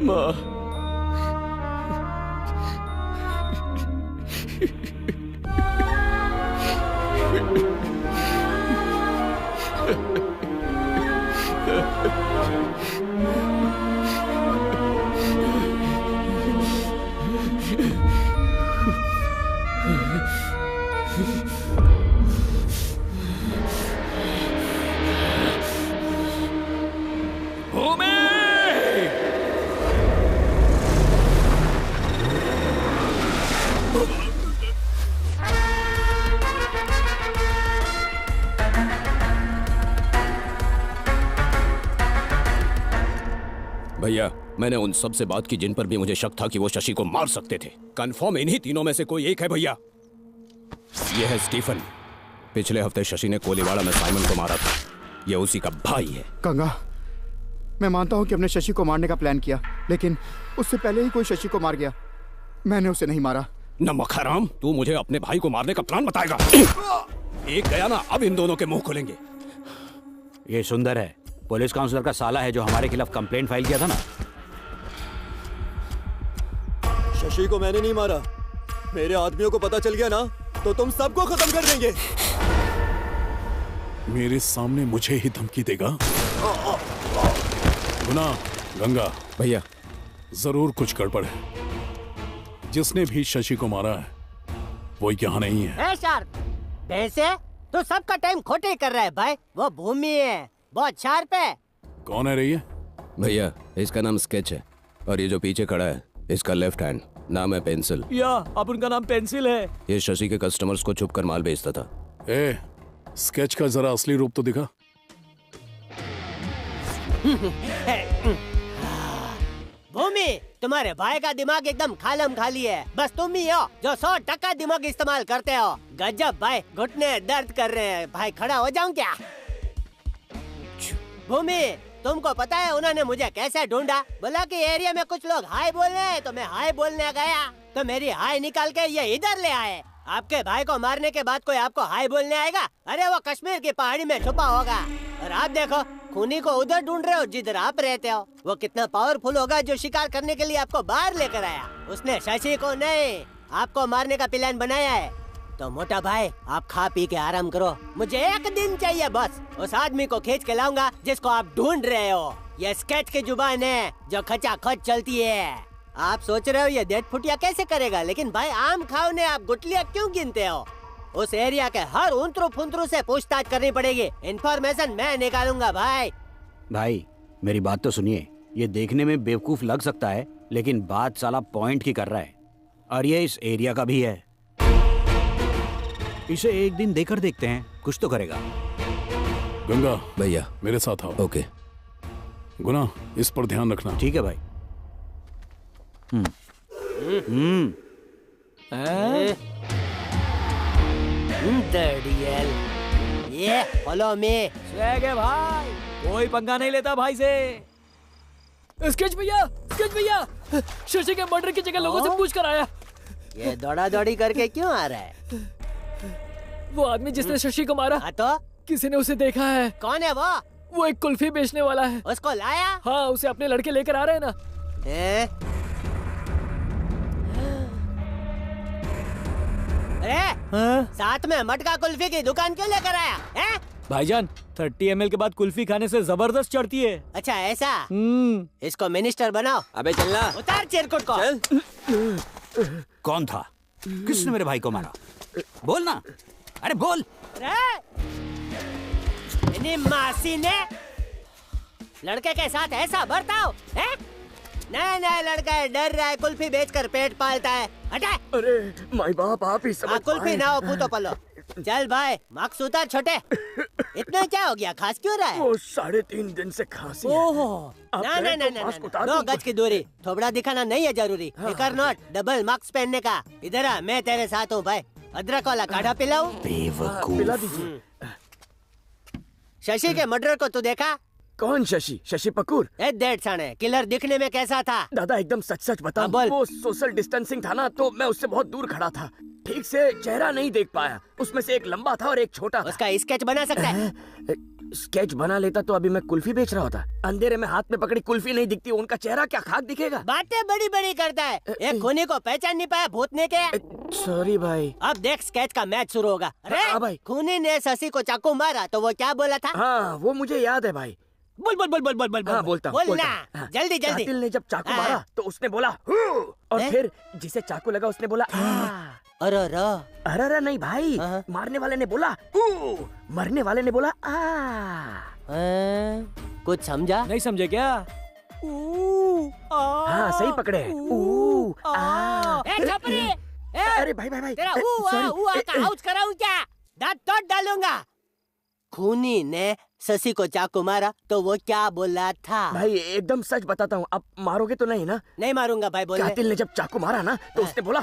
माँ, भैया, मैंने उन सब से बात की जिन पर भी मुझे शक था कि वो शशि को मार सकते थे। कंफर्म इन्हीं तीनों में से कोई एक है भैया। ये है स्टीफन। पिछले हफ्ते शशि ने कोलीवाड़ा में साइमन को मारा था। ये उसी का भाई है। गंगा, मैं मानता हूँ कि हमने शशि को मारने का प्लान किया, लेकिन उससे पहले ही कोई शशि को मार गया। मैंने उसे नहीं मारा। नमक हराम, तू मुझे अपने भाई को मारने का प्लान बताएगा? एक गया ना, अब इन दोनों के मुंह खुलेंगे। ये सुंदर है, पुलिस काउंसलर का साला है जो हमारे खिलाफ कंप्लेंट फाइल किया था ना। शशि को मैंने नहीं मारा। मेरे आदमियों को पता चल गया ना तो तुम सबको खत्म कर देंगे। मेरे सामने मुझे ही धमकी देगा? गुना, गंगा भैया, जरूर कुछ गड़बड़ है। जिसने भी शशि को मारा है वो यहाँ नहीं है। पैसे तो सबका टाइम खोटे कर रहा है भाई। वो भूमि है, बहुत शार्प है। कौन है रही है? भैया, इसका नाम स्केच है और ये जो पीछे खड़ा है इसका लेफ्ट हैंड, नाम है पेंसिल। या अब उनका नाम पेंसिल है। ये शशि के कस्टमर्स को छुप कर माल बेचता था। ए, स्केच का जरा असली रूप तो दिखा। भूमि, तुम्हारे भाई का दिमाग एकदम खालम खाली है। बस तुम ही हो जो 100% दिमाग इस्तेमाल करते हो। गजब भाई, घुटने दर्द कर रहे हैं भाई। खड़ा हो जाऊं क्या? भूमि, तुमको पता है उन्होंने मुझे कैसे ढूंढा? बोला कि एरिया में कुछ लोग हाय बोलने हैं, तो मैं हाय बोलने गया तो मेरी हाय निकाल के ये इधर ले आए। आपके भाई को मारने के बाद कोई आपको हाय बोलने आएगा? अरे वो कश्मीर की पहाड़ी में छुपा होगा। और आप देखो, खूनी को उधर ढूंढ रहे हो जिधर आप रहते हो। वो कितना पावरफुल होगा जो शिकार करने के लिए आपको बाहर लेकर आया। उसने शशि को नहीं, आपको मारने का प्लान बनाया है। तो मोटा भाई, आप खा पी के आराम करो। मुझे एक दिन चाहिए बस। उस आदमी को खींच के लाऊंगा जिसको आप ढूंढ रहे हो। ये स्केच की जुबान है जो खचाखच चलती है। आप सोच रहे हो ये डेढ़ फुटिया कैसे करेगा, लेकिन भाई आम खाओ ने आप गुटलियाँ क्यों गिनते हो? उस एरिया के हर उंतरू फुंतरू से पूछताछ करनी पड़ेगी। इन्फॉर्मेशन मैं निकालूंगा भाई। भाई मेरी बात तो सुनिए। ये देखने में बेवकूफ लग सकता है, लेकिन बात साला पॉइंट की कर रहा है। और ये इस एरिया का भी है। इसे एक दिन देकर देखते हैं, कुछ तो करेगा। गंगा भैया, मेरे साथ आओ। ओके। गुना, इस पर ध्यान रखना। ठीक है भाई। ये फॉलो मी। स्वैग है भाई, कोई पंगा नहीं लेता भाई से। स्केच भैया, स्केच भैया, शशि के मर्डर की जगह लोगों से पूछ कर आया। ये दौड़ा दौड़ी करके क्यों आ रहा है? वो आदमी जिसने शशि को मारा, तो किसी ने उसे देखा है। कौन है वो? वो एक कुल्फी बेचने वाला है। उसको लाया? हाँ, उसे अपने लड़के लेकर आ रहे हैं ना। अरे साथ में मटका कुल्फी की दुकान क्यों लेकर आया है? भाईजान, 30 ml के बाद कुल्फी खाने से जबरदस्त चढ़ती है। अच्छा ऐसा? इसको मिनिस्टर बनाओ। अबे चलना। उतार चिरकुट को। चल। कौन था? किसने मेरे भाई को मारा? बोल ना। अरे बोल। मासी ने लड़के के साथ ऐसा बर्ताव है? नया नया लड़का है, डर रहा है, कुल्फी बेचकर पेट पालता है। हटा। अरे माई बाप, आप ही समझ कुल्फी ना हो पूतो पलो। चल भाई, मार्क्स उतार छोटे। इतना क्या हो गया, खास क्यों रहा है? वो 3.5 दिन से खांसी है। ओहो, ना ना ना ना, 2 गज की दूरी। थोबड़ा दिखाना नहीं है जरूरी। फिकर नॉट, डबल मार्क्स पहनने का। इधर आ, मैं तेरे साथ हूँ भाई। अदरक वाला काढ़ा पिलाऊं? बेवकूफ। पिला दीजिए। शशि के मर्डर को तू देखा? कौन शशि? शशि पकूर? डेढ़ साने किलर दिखने में कैसा था? दादा एकदम सच सच बता। बोल। वो सोशल डिस्टेंसिंग था ना, तो मैं उससे बहुत दूर खड़ा था, ठीक से चेहरा नहीं देख पाया। उसमें से एक लंबा था और एक छोटा था। उसका स्केच बना सकता है? स्केच बना लेता तो अभी मैं कुल्फी बेच रहा होता। अंधेरे में हाथ में पकड़ी कुल्फी नहीं दिखती, उनका चेहरा क्या खाक दिखेगा? बातें बड़ी बड़ी करता है। एक खूनी को पहचान नहीं पाया भूतने के। सॉरी भाई। अब देख स्केच का मैच शुरू होगा। अरे भाई, खूनी ने शशि को चाकू मारा तो वो क्या बोला था? हाँ वो मुझे याद है भाई। बोल बोल बोल बोल बोल बोल। हाँ बोलता हूँ। बोलना हाँ। जल्दी जल्दी। कातिल ने जब चाकू मारा तो उसने बोला और फिर जिसे चाकू लगा उसने बोला अरे नहीं भाई, मारने वाले ने बोला मरने वाले ने बोला कुछ समझा? नहीं समझे क्या? हाँ सही पकड़े। अरे भाई भाई भाई, तेरा का हाउस कराऊं क्या? दांत तोड़ डालूंगा। खूनी ने शशि को चाकू मारा तो वो क्या बोला था? भाई एकदम सच बताता हूँ, अब मारोगे तो नहीं ना? नहीं मारूंगा भाई। बोल। कातिल ने जब चाकू मारा ना तो उसने बोला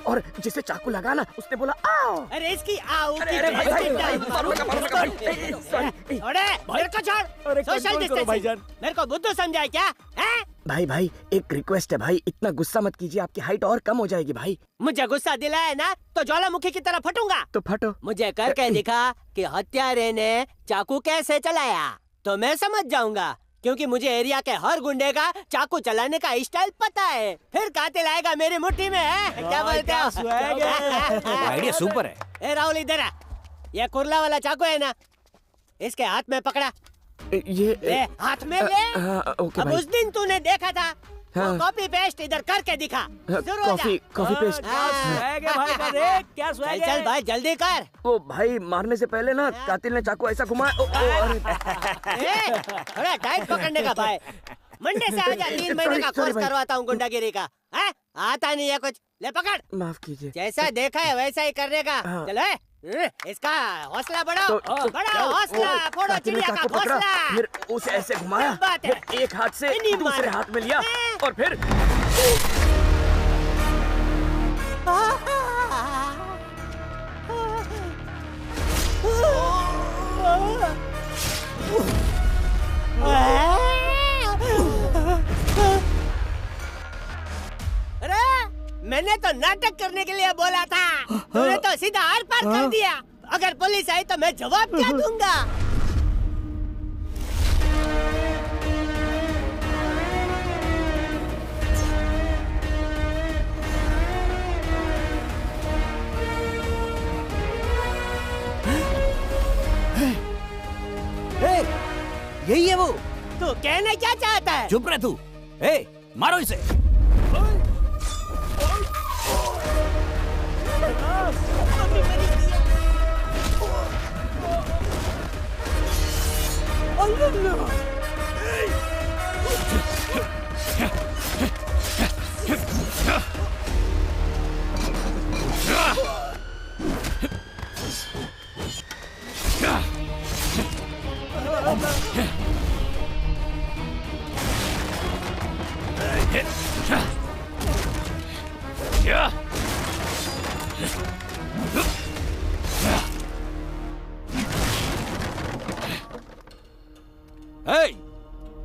और जिसे चाकू लगा ना उसने बोला आओ। अरे इसकी आओ। अरे मेरे को छोड़। Social distancing. मेरे को बुद्धू समझाए क्या? भाई एक रिक्वेस्ट है भाई, इतना गुस्सा मत कीजिए, आपकी हाइट और कम हो जाएगी भाई। मुझे गुस्सा दिलाया ना तो ज्वालामुखी की तरह फटूंगा। तो फटो। मुझे करके दिखा कि हत्यारे ने चाकू कैसे चलाया तो मैं समझ जाऊंगा, क्योंकि मुझे एरिया के हर गुंडे का चाकू चलाने का स्टाइल पता है। फिर कातिल आएगा मेरी मुट्ठी में। क्या बोलते हो? आइडिया सुपर है। ए राहुल इधर आ। ये कुर्ला वाला चाकू है ना, इसके हाथ में पकड़ा। ये हाथ में ले। ओके अब भाई। उस दिन तूने देखा था, हाँ। वो कॉपी पेस्ट इधर करके दिखा। Copy paste. क्या स्वैग है? चल भाई जल्दी कर। ओ भाई मारने से पहले ना कातिल ने चाकू ऐसा घुमाया। थोड़ा टाइट पकड़ने का भाई। मंडे से आजा, 3 महीने का कोर्स करवाता हूँ गुंडागिरी का। आता नहीं है कुछ। ले पकड़। माफ कीजिए। जैसा देखा है वैसा ही करने का। चलो इसका हौसला बढ़ाओ। बढ़ाओ हौसला। फोड़ो चिड़िया का घोंसला। फिर उसे ऐसे घुमाया, फिर एक हाथ से दूसरे हाथ में लिया और फिर अरे मैंने तो नाटक करने के लिए बोला था, तूने तो सीधा आर पार कर दिया। अगर पुलिस आई तो मैं जवाब क्या दूंगा? यही है वो। तू कहना क्या चाहता है? चुप रह तू। मारो इसे।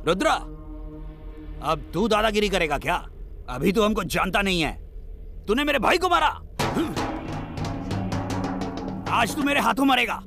रुद्रा, अब तू दादागिरी करेगा क्या? अभी तो हमको जानता नहीं है। तूने मेरे भाई को मारा, आज तू मेरे हाथों मरेगा।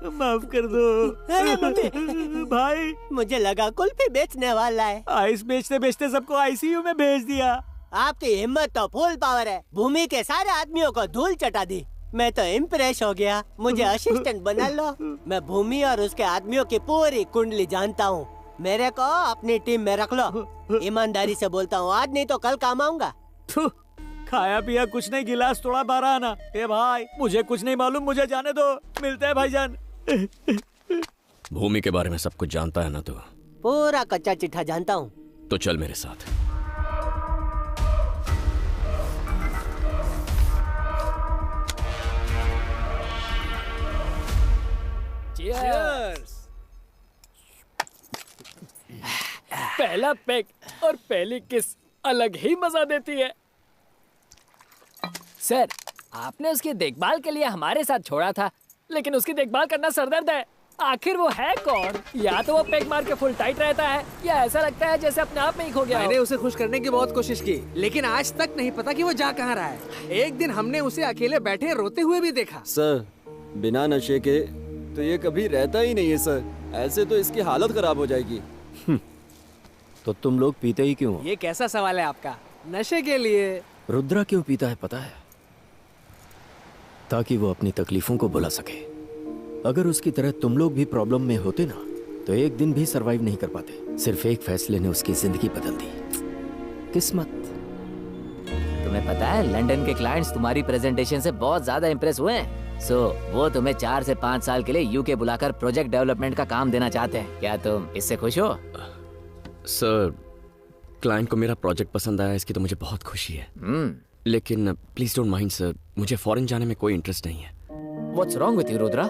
माफ कर दो भाई। मुझे लगा कुल्फी बेचने वाला है। आइस बेचते बेचते सबको आईसीयू में भेज दिया। आपकी हिम्मत तो फुल पावर है। भूमि के सारे आदमियों को धूल चटा दी। मैं तो इम्प्रेस हो गया। मुझे असिस्टेंट बना लो। मैं भूमि और उसके आदमियों की पूरी कुंडली जानता हूँ। मेरे को अपनी टीम में रख लो। ईमानदारी से बोलता हूँ, आज नहीं तो कल काम आऊंगा। खाया पिया कुछ नहीं, गिलास थोड़ा बारह आना। ए भाई मुझे कुछ नहीं मालूम, मुझे जाने दो। मिलते हैं भाईजान। भूमि के बारे में सब कुछ जानता है ना तू? पूरा कच्चा चिट्ठा जानता हूँ। तो चल मेरे साथ। Cheers! पहला पेग और पहली किस अलग ही मजा देती है। सर, आपने उसकी देखभाल के लिए हमारे साथ छोड़ा था, लेकिन उसकी देखभाल करना सरदर्द है। आखिर वो है कौन? या तो वो पेग मार के फुल टाइट रहता है, या ऐसा लगता है जैसे अपने आप में ही खो गया। मैंने उसे खुश करने की बहुत कोशिश की, लेकिन आज तक नहीं पता कि वो जा कहाँ रहा है। एक दिन हमने उसे अकेले बैठे रोते हुए भी देखा। सर, बिना नशे के तो ये कभी रहता ही नहीं है सर। ऐसे तो इसकी हालत खराब हो जाएगी। तो तुम लोग पीते ही क्यों? ये कैसा सवाल है आपका? नशे के लिए। रुद्रा क्यों पीता है पता है? ताकि वो अपनी तकलीफों को भुला सके। अगर उसकी तरह तुम लोग भी प्रॉब्लम में होते ना, तो एक दिन भी सरवाइव नहीं कर पाते। सिर्फ एक फैसले ने उसकी जिंदगी बदल दी। किस्मत। तुम्हें पता है लंदन के क्लाइंट्स तुम्हारी प्रेजेंटेशन से बहुत ज्यादा इम्प्रेस हुए हैं। वो तुम्हें 4 से 5 साल के लिए यूके बुलाकर प्रोजेक्ट डेवलपमेंट का काम देना चाहते हैं। क्या तुम इससे खुश हो? सर, क्लाइंट को मेरा प्रोजेक्ट पसंद आया, इसकी तो मुझे बहुत खुशी है। लेकिन प्लीज डोंट माइंड सर, मुझे फॉरेन जाने में कोई इंटरेस्ट नहीं है। What's wrong with you, Rudra?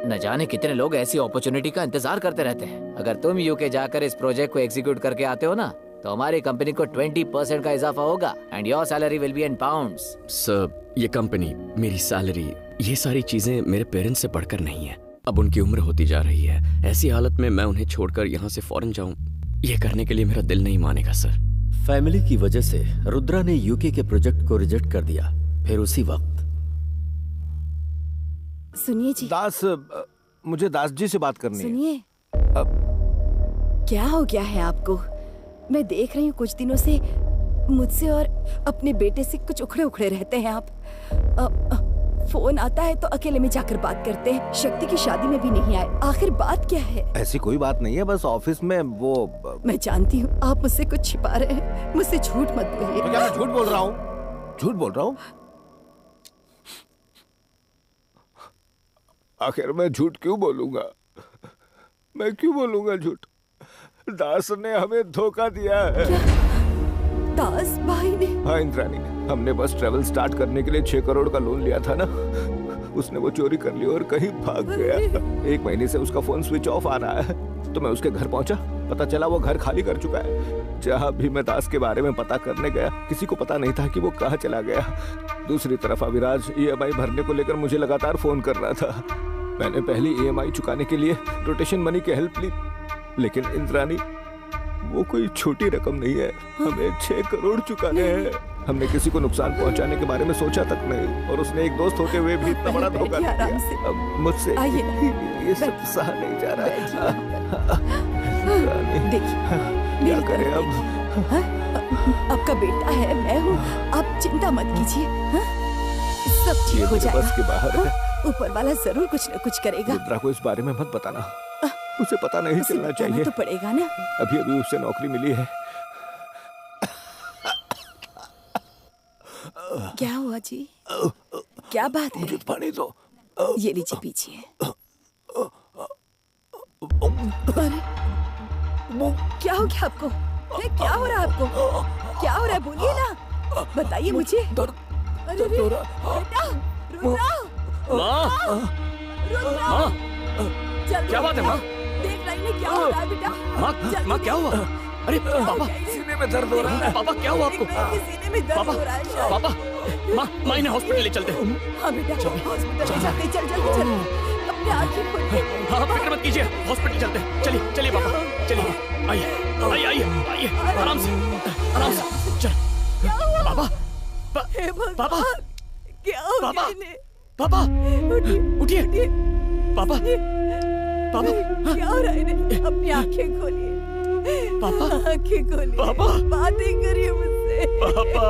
न जाने कितने लोग ऐसी अपॉर्चुनिटी का इंतजार करते रहते हैं। अगर तुम यूके जाकर इस प्रोजेक्ट को एग्जीक्यूट करके आते हो ना, तो हमारी कंपनी को 20% का इजाफा होगा and your salary will be in pounds. Sir, ये कंपनी, मेरी सैलरी, ये सारी चीजें मेरे पेरेंट्स से बढ़कर नहीं है। अब उनकी उम्र होती जा रही है। ऐसी हालत में मैं उन्हें छोड़कर यहाँ से फॉरेन जाऊँ, ये करने के लिए मेरा दिल नहीं मानेगा सर। फैमिली की वजह से रुद्रा ने यूके के प्रोजेक्ट को रिजेक्ट कर दिया। फिर उसी वक्त सुनिए जी। दास, मुझे दास जी से बात करनी है। सुनिए, क्या हो गया है आपको? मैं देख रही हूँ कुछ दिनों से मुझसे और अपने बेटे से कुछ उखड़े उखड़े रहते हैं आप। फोन आता है तो अकेले में जाकर बात करते हैं। शक्ति की शादी में भी नहीं आए। आखिर बात क्या है? ऐसी कोई बात नहीं है, बस ऑफिस में वो। मैं जानती हूँ आप मुझसे कुछ छिपा रहे हैं। मुझसे झूठ मत बोलिए। तो क्या मैं झूठ बोल रहा हूँ? झूठ बोल रहा हूँ? आखिर मैं झूठ क्यों बोलूंगा? मैं क्यों बोलूंगा झूठ? दास ने हमें धोखा दिया है। दास भाई ने? हाँ इंद्राणी, हमने बस ट्रेवल स्टार्ट करने के लिए 6 करोड़ का लोन लिया था ना, उसने वो चोरी कर लिया और कहीं भाग गया। 1 महीने से उसका फोन स्विच ऑफ आ रहा है। तो मैं उसके घर पहुंचा, पता चला वो घर खाली कर चुका है। जहाँ भी मैं दास के बारे में पता करने गया, किसी को पता नहीं था कि वो कहाँ चला गया। दूसरी तरफ अविराज EMI भरने को लेकर मुझे लगातार फोन कर रहा था। मैंने पहली EMI चुकाने के लिए रोटेशन मनी की हेल्प ली, लेकिन इंद्राणी वो कोई छोटी रकम नहीं है। हमें 6 करोड़ चुकाने हैं। हमने किसी को नुकसान पहुंचाने के बारे में सोचा तक नहीं, और उसने एक दोस्त होते हुए भी इतना बड़ा धोखा दिया। अब मुझसे ये सब सहा नहीं जा रहा है। देखिए, क्या करें अब? आपका बेटा है, मैं हूँ, आप चिंता मत कीजिए। सब ठीक हो जाएगा। बस के बाहर है। ऊपर वाला जरूर कुछ न कुछ करेगा। रुद्रा को इस बारे में मत बताना, उसे पता नहीं चलना चाहिए। तो पड़ेगा ना। अभी अभी उसे नौकरी मिली है। क्या हुआ जी? क्या बात है? मुझे पानी दो। ये लीजिए पीछिए। क्या हो गया आपको? क्या हो रहा है आपको? क्या हो रहा है? बोलिए ना, बताइए मुझे। अरे बेटा, रुद्रा, माँ, क्या बात है माँ? देख रही है क्या हो रहा है बेटा? माँ क्या हुआ? अरे पापा, सीने में दर्द हो रहा है। पापा क्या हुआ आपको? सीने में दर्द हो रहा है शायद। पापा, माँ इन्हें हॉस्पिटल ले चलते हैं। हाँ बेटा, हॉस्पिटल ले जाते। चल जल्दी चल, अपने आँखें खोल के। हाँ फिक्र मत कीजिए, हॉस्पिटल चलते हैं। चलिए चलिए पापा, चलिए। आइए आराम से चल। पापा, पापा, क्या हो पापा, गया? पापा, उठिए। पापा पापा क्या हो रहा है इन्हें? अपनी आंखें खोलिए पापा, आंखें खोलिए पापा, बातें करिए मुझसे पापा।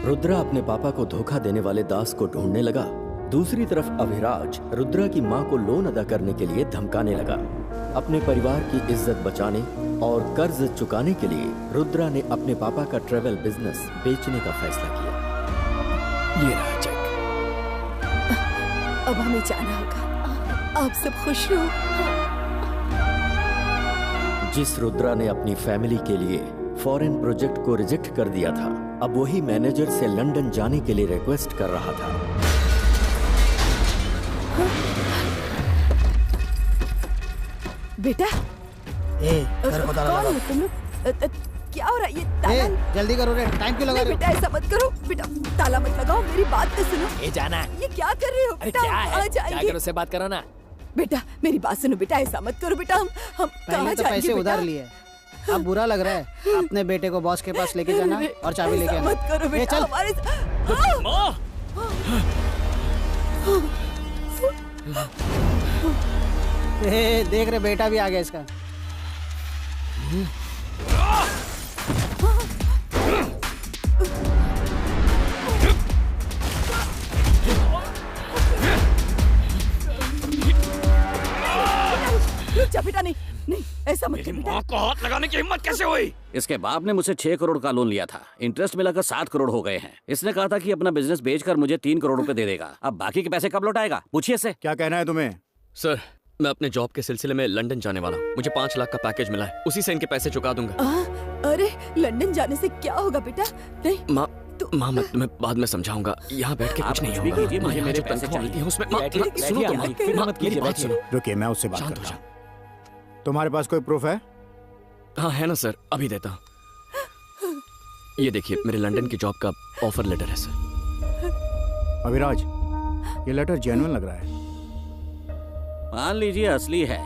रुद्रा अपने पापा को धोखा देने वाले दास को ढूंढने लगा। दूसरी तरफ अभिराज रुद्रा की मां को लोन अदा करने के लिए धमकाने लगा। अपने परिवार की इज्जत बचाने और कर्ज चुकाने के लिए रुद्रा ने अपने पापा का ट्रेवल बिजनेस बेचने का फैसला किया। ये रहा चेक। अब हमें जाना होगा। आप सब खुश रहो। जिस रुद्रा ने अपनी फैमिली के लिए फॉरेन प्रोजेक्ट को रिजेक्ट कर दिया था, अब वही मैनेजर से लंदन जाने के लिए रिक्वेस्ट कर रहा था। बेटा घर को ताला कौन लगाओ। हो तुम लोग? क्या हो रहा है? ये ताला जल्दी करो रे, टाइम क्यों लगा नहीं रहे हो? बेटा ऐसा मत करो। बेटा ताला मत लगाओ, मेरी बात तो सुनो। ये जाना। ये क्या कर रहे हो? अरे बेटा क्या आ है? जाएंगे। जाकर उससे बात करो ना। बेटा मेरी बात सुनो। बेटा ऐसा मत करो। बेटा हम कहाँ पहले तो जाएंगे पैसे बेटा? उधार लिए, अब बुरा लग रहा है। अपने बेटे को बॉस के पास लेके जाना और चाबी लेके ऐसा आना। मत करो ए, बेटा चल। हमारे देख रहे बेटा भी आ गया इसका। जा बेटा नहीं नहीं ऐसा मत कर बेटा। को हाथ लगाने की हिम्मत कैसे हुई? इसके बाप ने मुझसे 6 करोड़ का लोन लिया था। इंटरेस्ट मिलाकर 7 करोड़ हो गए हैं। इसने कहा था कि अपना बिजनेस बेचकर मुझे 3 करोड़ रुपए दे देगा। अब बाकी के पैसे कब लौटाएगा? पूछिए इससे। क्या कहना है तुम्हें? सर मैं अपने जॉब के सिलसिले में लंदन जाने वाला हूँ। मुझे 5 लाख का पैकेज मिला है, उसी से इनके पैसे चुका दूंगा। अरे लंदन जाने से क्या होगा बेटा? नहीं माँ मैं तुम्हें बाद में समझाऊंगा। यहाँ बैठ के कुछ नहीं कुछ भी होगा। कीजिए, मुझे यहाँ मेरे जो पैसे तनख्वाह चाहिए। मिलती है उसमें बैठिए, सुनो तो बैठिए, माँ, मत मेरी कीजिए, बात बैठिए। सुनो। रुकिए मैं उससे बात शांत हो करता हूँ। तुम्हारे पास कोई प्रूफ है? हाँ है ना सर, अभी देता हूँ। ये देखिए मेरे लंदन की जॉब का ऑफर लेटर है सर। अभिराज ये लेटर जेन्युइन लग रहा है। मान लीजिए असली है,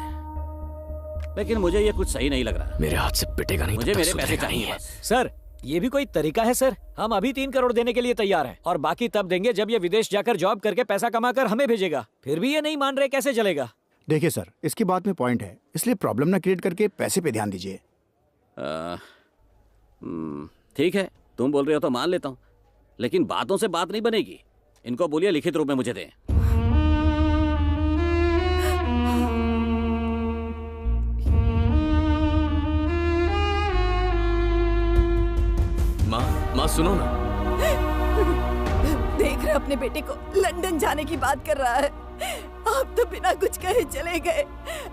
लेकिन मुझे ये कुछ सही नहीं लग रहा। मेरे हाथ से पिटेगा नहीं, मुझे तब तक मेरे पैसे सुधरेगा चाहिए नहीं। बस। सर ये भी कोई तरीका है सर? हम अभी 3 करोड़ देने के लिए तैयार हैं और बाकी तब देंगे जब ये विदेश जाकर जॉब करके पैसा कमाकर हमें भेजेगा। फिर भी ये नहीं मान रहे, कैसे चलेगा? देखिए सर इसकी बात में पॉइंट है, इसलिए प्रॉब्लम ना क्रिएट करके पैसे पे ध्यान दीजिए। ठीक है, तुम बोल रहे हो तो मान लेता हूँ, लेकिन बातों से बात नहीं बनेगी। इनको बोलिए लिखित रूप में मुझे दें। माँ सुनो ना। देख रहे अपने बेटे को लंदन जाने की बात कर रहा है। आप तो बिना कुछ कहे चले गए,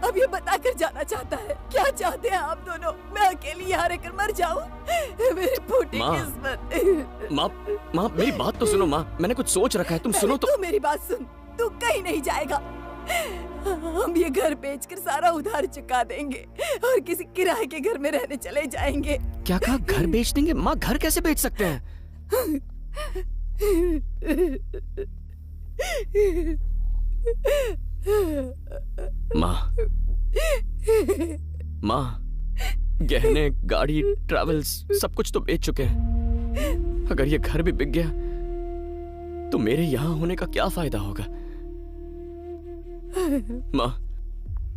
अब ये बताकर जाना चाहता है। क्या चाहते हैं आप दोनों? मैं अकेली यहाँ रहकर मर जाऊं? मेरी फूटी किस्मत। माँ मेरी बात तो सुनो माँ, मैंने कुछ सोच रखा है, तुम सुनो तो। तू मेरी बात सुन, तू कहीं नहीं जाएगा। हम ये घर बेचकर सारा उधार चुका देंगे और किसी किराए के घर में रहने चले जाएंगे। क्या कहा? घर बेच देंगे? माँ घर कैसे बेच सकते हैं? माँ गहने, गाड़ी, ट्रैवल्स सब कुछ तो बेच चुके हैं। अगर ये घर भी बिक गया तो मेरे यहाँ होने का क्या फायदा होगा? माँ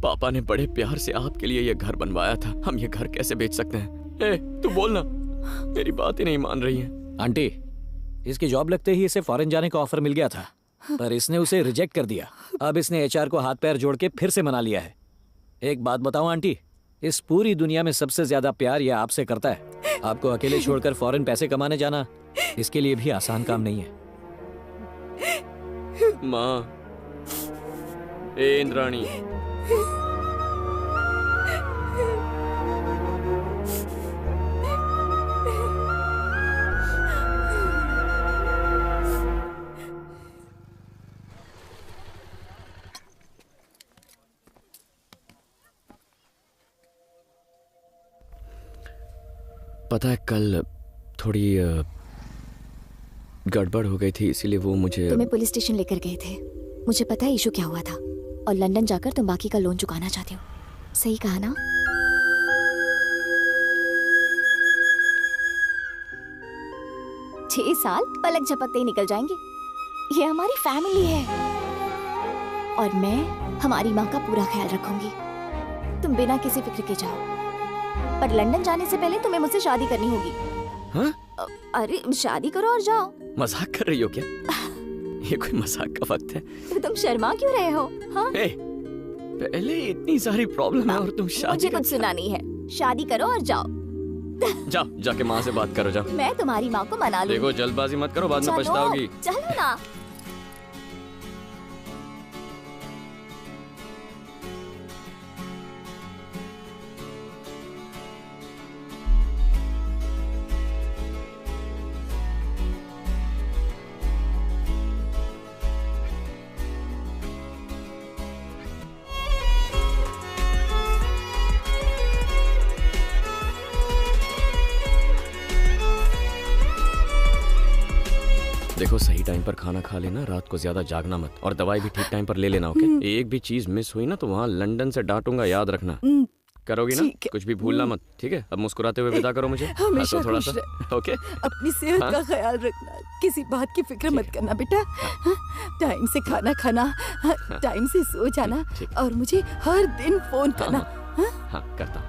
पापा ने बड़े प्यार से आपके लिए ये घर बनवाया था, हम ये घर कैसे बेच सकते हैं? ए, तू बोलना, मेरी बात ही नहीं मान रही है। आंटी इसकी जॉब लगते ही इसे फॉरेन जाने का ऑफर मिल गया था, पर इसने उसे रिजेक्ट कर दिया। अब इसने एचआर को हाथ पैर जोड़ के फिर से मना लिया है। एक बात बताऊं आंटी, इस पूरी दुनिया में सबसे ज्यादा प्यार ये आपसे करता है। आपको अकेले छोड़कर फॉरेन पैसे कमाने जाना इसके लिए भी आसान काम नहीं है। माँ ए इंद्राणी, पता है कल थोड़ी गड़बड़ हो गई थी, इसीलिए वो मुझे तुम्हें पुलिस स्टेशन लेकर गए थे। मुझे पता है इशू क्या हुआ था, और लंदन जाकर तुम बाकी का लोन चुकाना चाहते हो। सही कहा ना? छह साल पलक झपकते ही निकल जाएंगे। ये हमारी फैमिली है और मैं हमारी माँ का पूरा ख्याल रखूंगी। तुम बिना किसी फिक्र के जाओ, पर लंदन जाने से पहले तुम्हें मुझसे शादी करनी होगी। हाँ? अरे शादी करो और जाओ। मजाक कर रही हो क्या? ये कोई मजाक का वक्त है? तो तुम शर्मा क्यों रहे हो? हाँ? पहले इतनी सारी प्रॉब्लम है और तुम शादी मुझे कुछ सुना नहीं है। शादी करो और जाओ। जाओ, जाके माँ से बात करो, जाओ। मैं तुम्हारी माँ को मना लूंगी। देखो जल्दबाजी मत करो, बाद में पछताओगी। चलो ना। देखो सही टाइम पर खाना खा लेना, रात को ज्यादा जागना मत, और दवाई भी ठीक टाइम पर ले लेना, ओके? एक भी चीज मिस हुई ना तो वहाँ लंदन से डांटूंगा, याद रखना। करोगी ना? कुछ भी भूलना मत, ठीक है? अब मुस्कुराते हुए विदा करो मुझे। हमेशा थोड़ा खुश सा, ओके? अपनी सेहत का ख्याल रखना, किसी बात की फिक्र मत करना बेटा। टाइम से खाना खाना, टाइम से सो जाना, और मुझे हर दिन फोन करना। हाँ करता हूँ,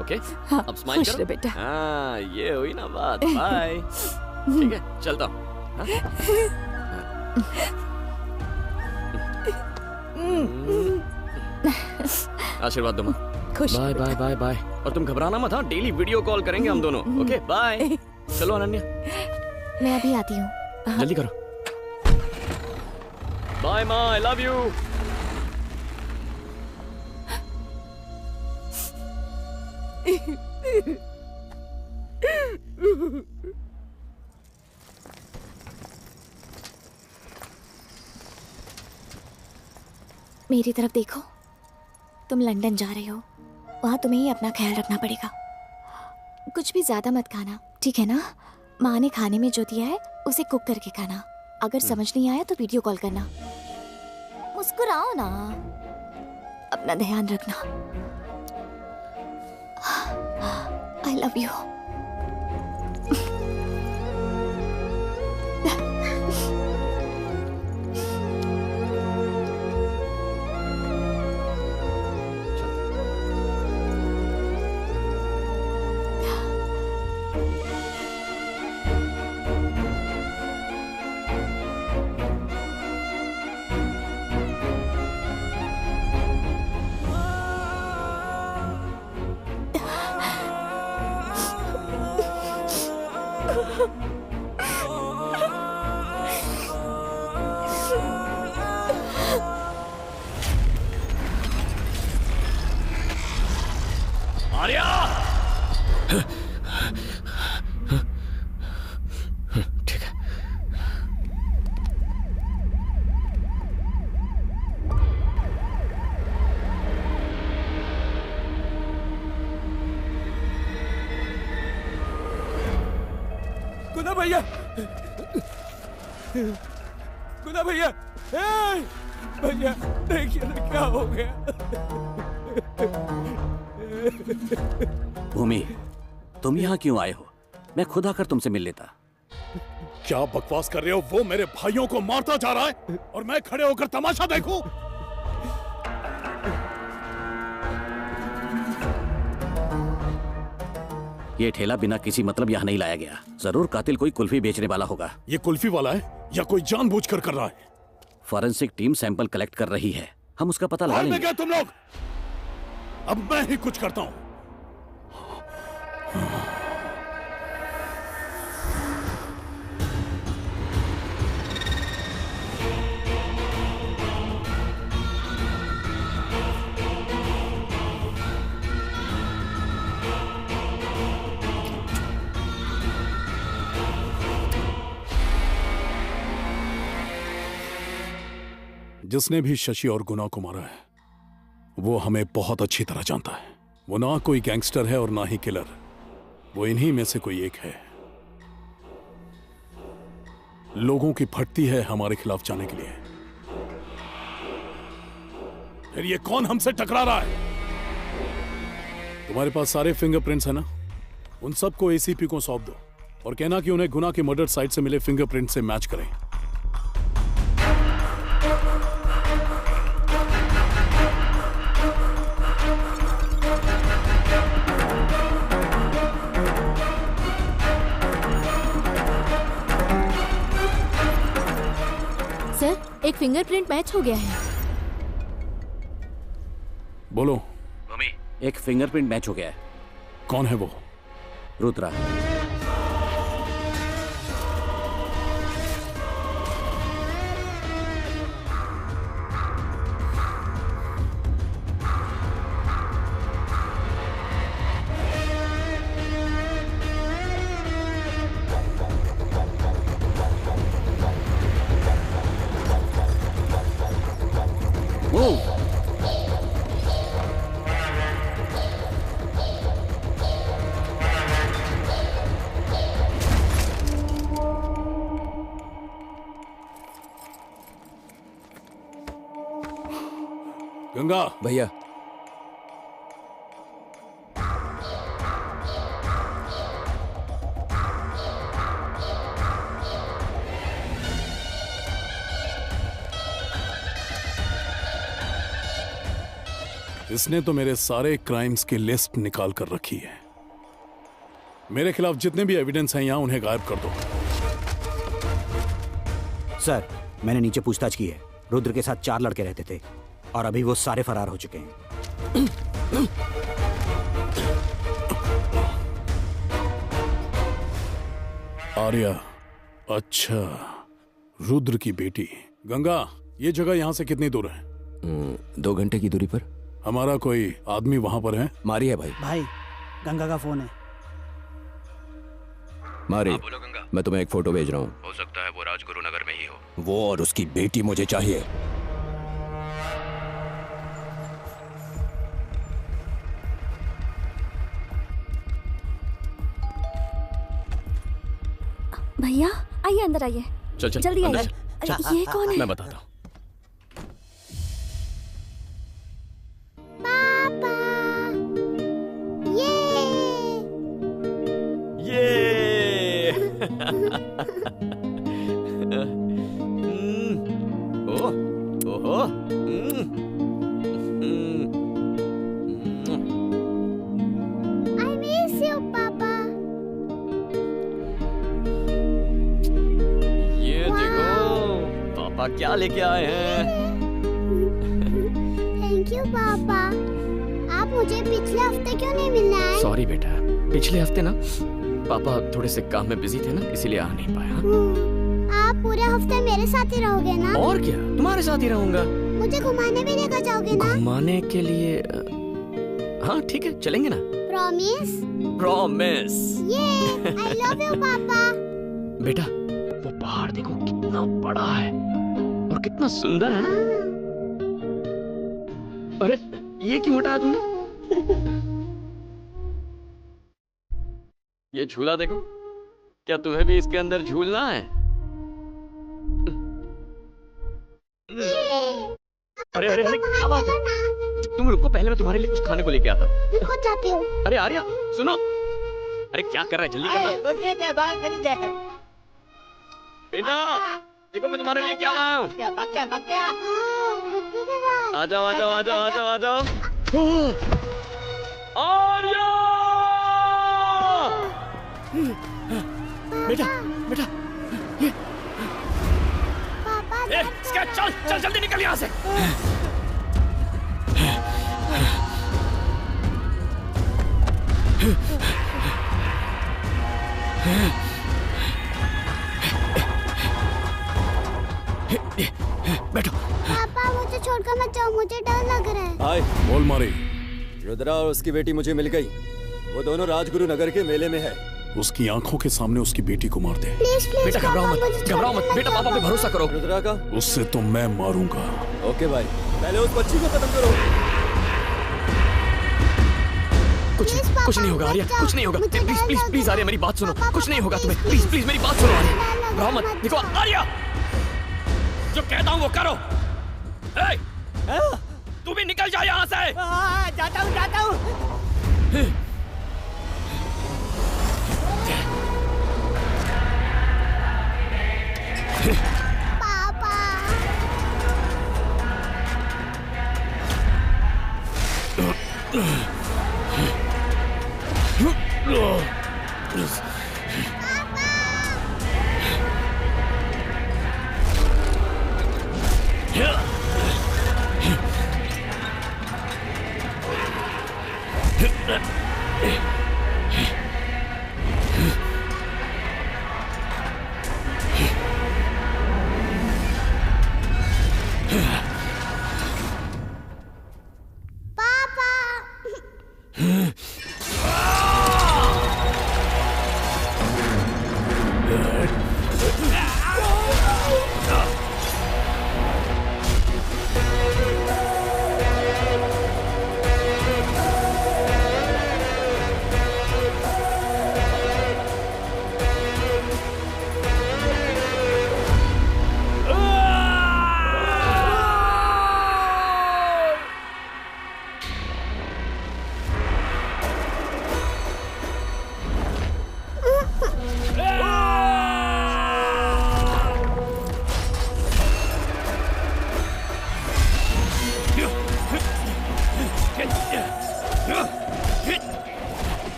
ओके? अब स्माइल खुश करो रह बेटा। हाँ, ये हुई ना बात। बाय। ठीक है, चलता हूँ। आशीर्वाद दो माँ। Bye bye bye bye. और तुम घबराना मत, हाँ? डेली वीडियो कॉल करेंगे हम दोनों, ओके? बाय। चलो अनन्या, मैं अभी आती हूँ। जल्दी करो। बाय माँ, आई लव यू। मेरी तरफ देखो, तुम लंदन जा रहे हो, वहाँ तुम्हें ही अपना ख्याल रखना पड़ेगा। कुछ भी ज्यादा मत खाना, ठीक है ना? माँ ने खाने में जो दिया है उसे कुक करके खाना। अगर समझ नहीं आया तो वीडियो कॉल करना। मुस्कुराओ ना, अपना ध्यान रखना। I love you. आर्या! ठीक है। गुना भैया, गुना भैया, भैया देखिए ना क्या हो गया। भूमि, तुम यहाँ क्यों आए हो? मैं खुद आकर तुमसे मिल लेता। क्या बकवास कर रहे हो? वो मेरे भाइयों को मारता जा रहा है और मैं खड़े होकर तमाशा देखूं? ये ठेला बिना किसी मतलब यहाँ नहीं लाया गया। जरूर कातिल कोई कुल्फी बेचने वाला होगा। ये कुल्फी वाला है या कोई जानबूझकर कर रहा है? फॉरेंसिक टीम सैंपल कलेक्ट कर रही है, हम उसका पता लगा लेंगे। क्या तुम लोग? अब मैं ही कुछ करता हूं। जिसने भी शशि और गुना को मारा है वो हमें बहुत अच्छी तरह जानता है। वो ना कोई गैंगस्टर है और ना ही किलर। वो इन्हीं में से कोई एक है। लोगों की फटती है हमारे खिलाफ जाने के लिए। फिर ये कौन हमसे टकरा रहा है? तुम्हारे पास सारे फिंगरप्रिंट्स है ना? उन सबको एसीपी को सौंप दो और कहना कि उन्हें गुना के मर्डर साइट से मिले फिंगरप्रिंट से मैच करें। सर, एक फिंगरप्रिंट मैच हो गया है। बोलो। मम्मी, एक फिंगरप्रिंट मैच हो गया है। कौन है वो? रुद्रा। गंगा भैया, इसने तो मेरे सारे क्राइम्स की लिस्ट निकाल कर रखी है। मेरे खिलाफ जितने भी एविडेंस हैं यहां उन्हें गायब कर दो। सर, मैंने नीचे पूछताछ की है। रुद्र के साथ 4 लड़के रहते थे और अभी वो सारे फरार हो चुके हैं। आर्या, अच्छा, रुद्र की बेटी। गंगा, ये जगह यहां से कितनी दूर है? 2 घंटे की दूरी पर। हमारा कोई आदमी वहां पर है? मारी है भाई। भाई, गंगा का फोन है। मारी। बोलो गंगा। मैं तुम्हें एक फोटो भेज रहा हूँ। हो सकता है वो राजगुरु नगर में ही हो। वो और उसकी बेटी मुझे चाहिए। भैया आइए, अंदर आइए। चल चल जल्दी अंदर आइए। चल। अरे ये कौन है? मैं बताता हूँ। ओहो। I miss you, पापा। ये देखो पापा क्या लेके आए हैं। थैंक यू पापा। आप मुझे पिछले हफ्ते क्यों नहीं मिलने आए? सॉरी बेटा, पिछले हफ्ते ना पापा थोड़े से काम में बिजी थे ना, इसीलिए आ नहीं पाया। आप पूरे हफ्ते मेरे साथ ही रहोगे ना? और क्या, तुम्हारे साथ ही रहूंगा। मुझे घुमाने भी लेकर जाओगे ना? घुमाने के लिए हाँ ठीक है, चलेंगे ना। प्रॉमिस? प्रॉमिस। ये आई लव यू पापा। बेटा, वो पहाड़ देखो कितना बड़ा है और कितना सुंदर है ना। अरे ये क्यों हटा तुमने? ये झूला देखो, क्या तुम्हें भी इसके अंदर झूलना है? अरे अरे अरे क्या बात है? तुम रुको, पहले मैं तुम्हारे लिए कुछ खाने को लेके आता हूँ। खुद जाती हूँ। अरे आर्या सुनो, अरे क्या कर रहा है, जल्दी करना। बेटा देखो मैं तुम्हारे लिए क्या लाया हूँ। आ जाओ आ जाओ आ जाओ आ जाओ आ जाओ। आर्या! बेटा बेटा ये पापा, इसका चल चल जल्दी निकल यहाँ से। बैठो। पापा मुझे छोड़कर मत जाओ, मुझे डर लग रहा है। हाय। बोल मारी। रुद्रा और उसकी बेटी मुझे मिल गई। वो दोनों राजगुरु नगर के मेले में है। उसकी आंखों के सामने उसकी बेटी को मार दे। प्लीज प्लीज बेटा घबराओ मत, घबराओ मत बेटा, पापा पे भरोसा करो। रुद्रा का उससे तो मैं मारूंगा। ओके भाई, पहले उस बच्ची को खत्म करो। कुछ नहीं होगा आर्या, कुछ नहीं होगा। प्लीज प्लीज प्लीज आर्या, मेरी बात सुनो, कुछ नहीं होगा तुम्हें। प्लीज प्लीज मेरी बात सुनो आर्या, घबराओ मत। देखो आर्या, जो कहता हूँ वो करो। तू भी निकल जा यहाँ से। जाता हूँ, जाता हूँ।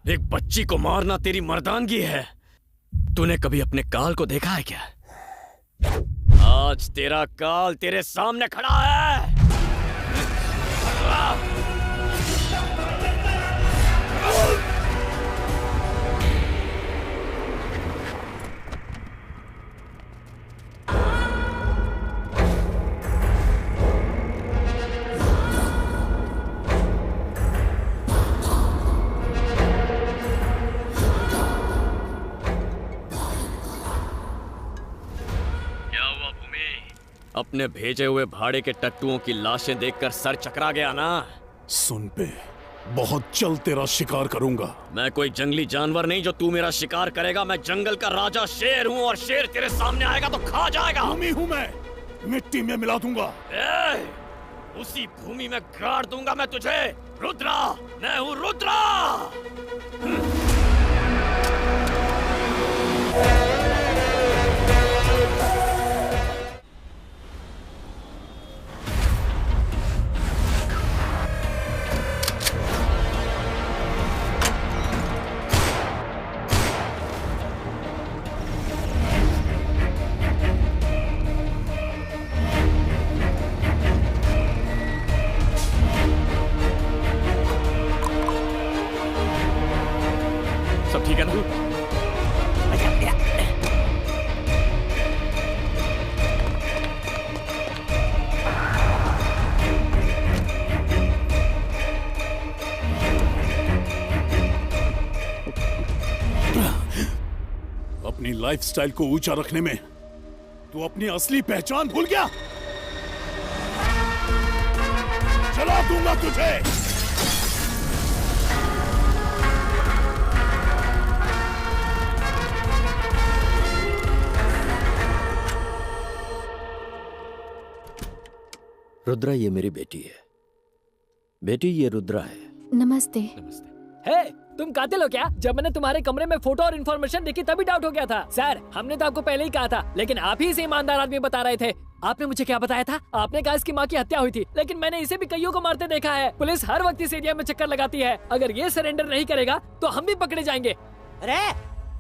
एक बच्ची को मारना तेरी मर्दानगी है। तूने कभी अपने काल को देखा है क्या? आज तेरा काल तेरे सामने खड़ा है। अपने भेजे हुए भाड़े के टट्टुओं की लाशें देखकर सर चकरा गया ना? सुन पे, बहुत जल्द तेरा शिकार करूंगा। मैं कोई जंगली जानवर नहीं जो तू मेरा शिकार करेगा। मैं जंगल का राजा शेर हूँ और शेर तेरे सामने आएगा तो खा जाएगा। भूमि हूँ मैं, मिट्टी में मिला दूंगा। उसी भूमि में गाड़ दूंगा मैं तुझे। रुद्रा, मैं हूँ रुद्रा। लाइफस्टाइल को ऊंचा रखने में तू अपनी असली पहचान भूल गया। चला दूंगा तुझे। रुद्रा, ये मेरी बेटी है। बेटी, ये रुद्रा है। नमस्ते। हे, तुम कातिल हो क्या? जब मैंने तुम्हारे कमरे में फोटो और इन्फॉर्मेशन देखी तभी डाउट हो गया था। सर, हमने तो आपको पहले ही कहा था, लेकिन आप ही इसे ईमानदार आदमी बता रहे थे। आपने मुझे क्या बताया था? आपने कहा इसकी माँ की हत्या हुई थी, लेकिन मैंने इसे भी कईयों को मारते देखा है। पुलिस हर वक्त इस एरिया में चक्कर लगाती है। अगर ये सरेंडर नहीं करेगा तो हम भी पकड़े जाएंगे। अरे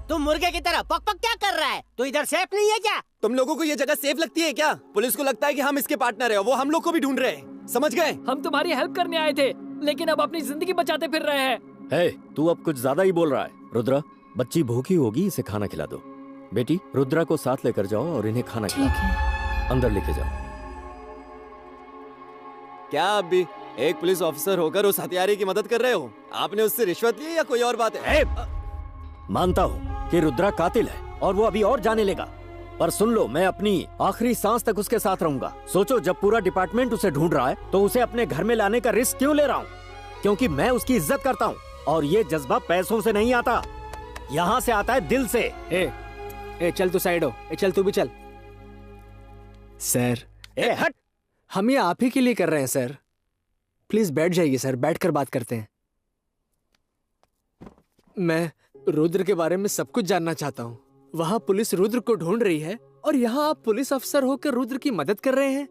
तुम मुर्गे की तरह पक पक क्या कर रहा है? तू इधर सेफ नहीं है क्या? तुम लोगों को ये जगह सेफ लगती है क्या? पुलिस को लगता है कि हम इसके पार्टनर हैं, वो हम लोग को भी ढूंढ रहे हैं। समझ गए? हम तुम्हारी हेल्प करने आए थे, लेकिन अब अपनी जिंदगी बचाते फिर रहे हैं। हे, तू अब कुछ ज्यादा ही बोल रहा है। रुद्रा, बच्ची भूखी होगी, इसे खाना खिला दो। बेटी, रुद्रा को साथ लेकर जाओ और इन्हें खाना खिलाओ। अंदर लेके जाओ। क्या आप भी एक पुलिस ऑफिसर होकर उस हत्यारे की मदद कर रहे हो? आपने उससे रिश्वत ली या कोई और बात है? मानता हूँ कि रुद्रा कातिल है और वो अभी और जाने लेगा, पर सुन लो, मैं अपनी आखिरी सांस तक उसके साथ रहूंगा। सोचो, जब पूरा डिपार्टमेंट उसे ढूंढ रहा है तो उसे अपने घर में लाने का रिस्क क्यों ले रहा हूँ? क्योंकि मैं उसकी इज्जत करता हूँ और ये जज्बा पैसों से नहीं आता, यहाँ से आता है दिल से। ए चल तू साइड हो। चल तू भी चल। सर, हट। हम ये आप ही के लिए कर रहे हैं सर। प्लीज बैठ जाइए सर, बैठकर बात करते हैं। मैं रुद्र के बारे में सब कुछ जानना चाहता हूँ। वहाँ पुलिस रुद्र को ढूंढ रही है और यहाँ आप पुलिस अफसर होकर रुद्र की मदद कर रहे हैं।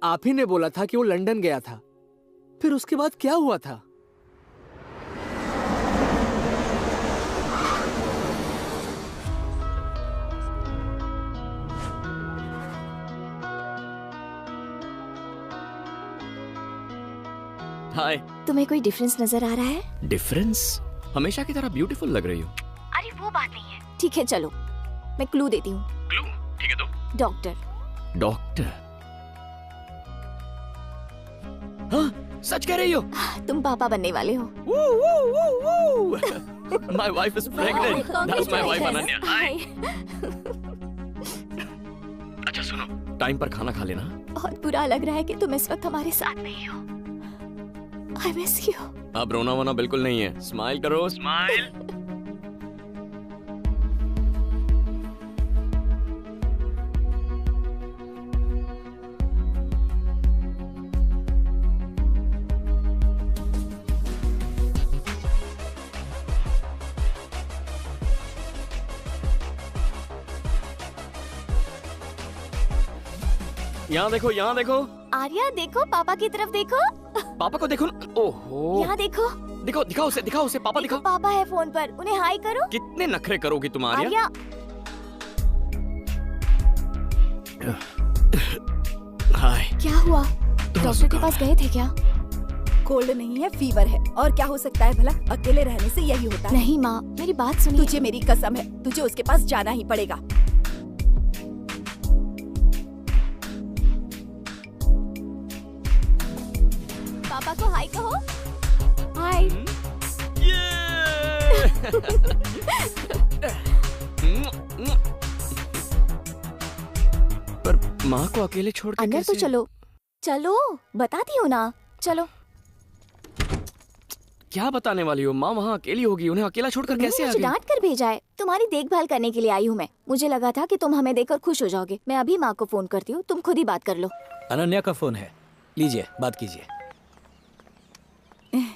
आप ही ने बोला था कि वो लंदन गया था, फिर उसके बाद क्या हुआ था? हाय। तुम्हें कोई डिफरेंस नजर आ रहा है? डिफरेंस? हमेशा की तरह ब्यूटीफुल लग रही हो। अरे वो बात नहीं है। ठीक है चलो, मैं क्लू देती हूँ। क्लू? ठीक है, तो डॉक्टर। डॉक्टर? हाँ, सच कह रही हो? तुम पापा बनने वाले हो। My wife is pregnant. That's my wife Ananya. Hi. अच्छा सुनो, टाइम पर खाना खा लेना। बहुत बुरा लग रहा है कि तुम इस वक्त हमारे साथ नहीं हो। I miss you. अब रोना वोना बिल्कुल नहीं है। स्माइल करो, स्माइल। यहाँ देखो, यहाँ देखो। आर्या देखो, पापा की तरफ देखो। पापा को देखो ना। ओहो। यहाँ देखो। दिखाओ दिखाओ उसे। पापा दिखाओ। पापा है फोन पर, उन्हें हाय करो। कितने नखरे करोगी तुम आर्या? हाय। क्या हुआ? डॉक्टर के पास गए थे क्या? कोल्ड नहीं है, फीवर है। और क्या हो सकता है भला? अकेले रहने से यही होता है। नहीं माँ, मेरी बात सुनिए। तुझे मेरी कसम है, तुझे उसके पास जाना ही पड़ेगा। पापा को हाय कहो। हाय। पर माँ को अकेले छोड़ के अंदर तो चलो। चलो, बताती हूँ ना। चलो। क्या बताने वाली हो? माँ वहाँ अकेली होगी, उन्हें अकेला छोड़कर कैसे आ गई? डांट कर भेजा है। तुम्हारी देखभाल करने के लिए आई हूँ मैं। मुझे लगा था कि तुम हमें देखकर खुश हो जाओगे। मैं अभी माँ को फोन करती हूँ, तुम खुद ही बात कर लो। अनन्या का फोन है, लीजिए बात कीजिए।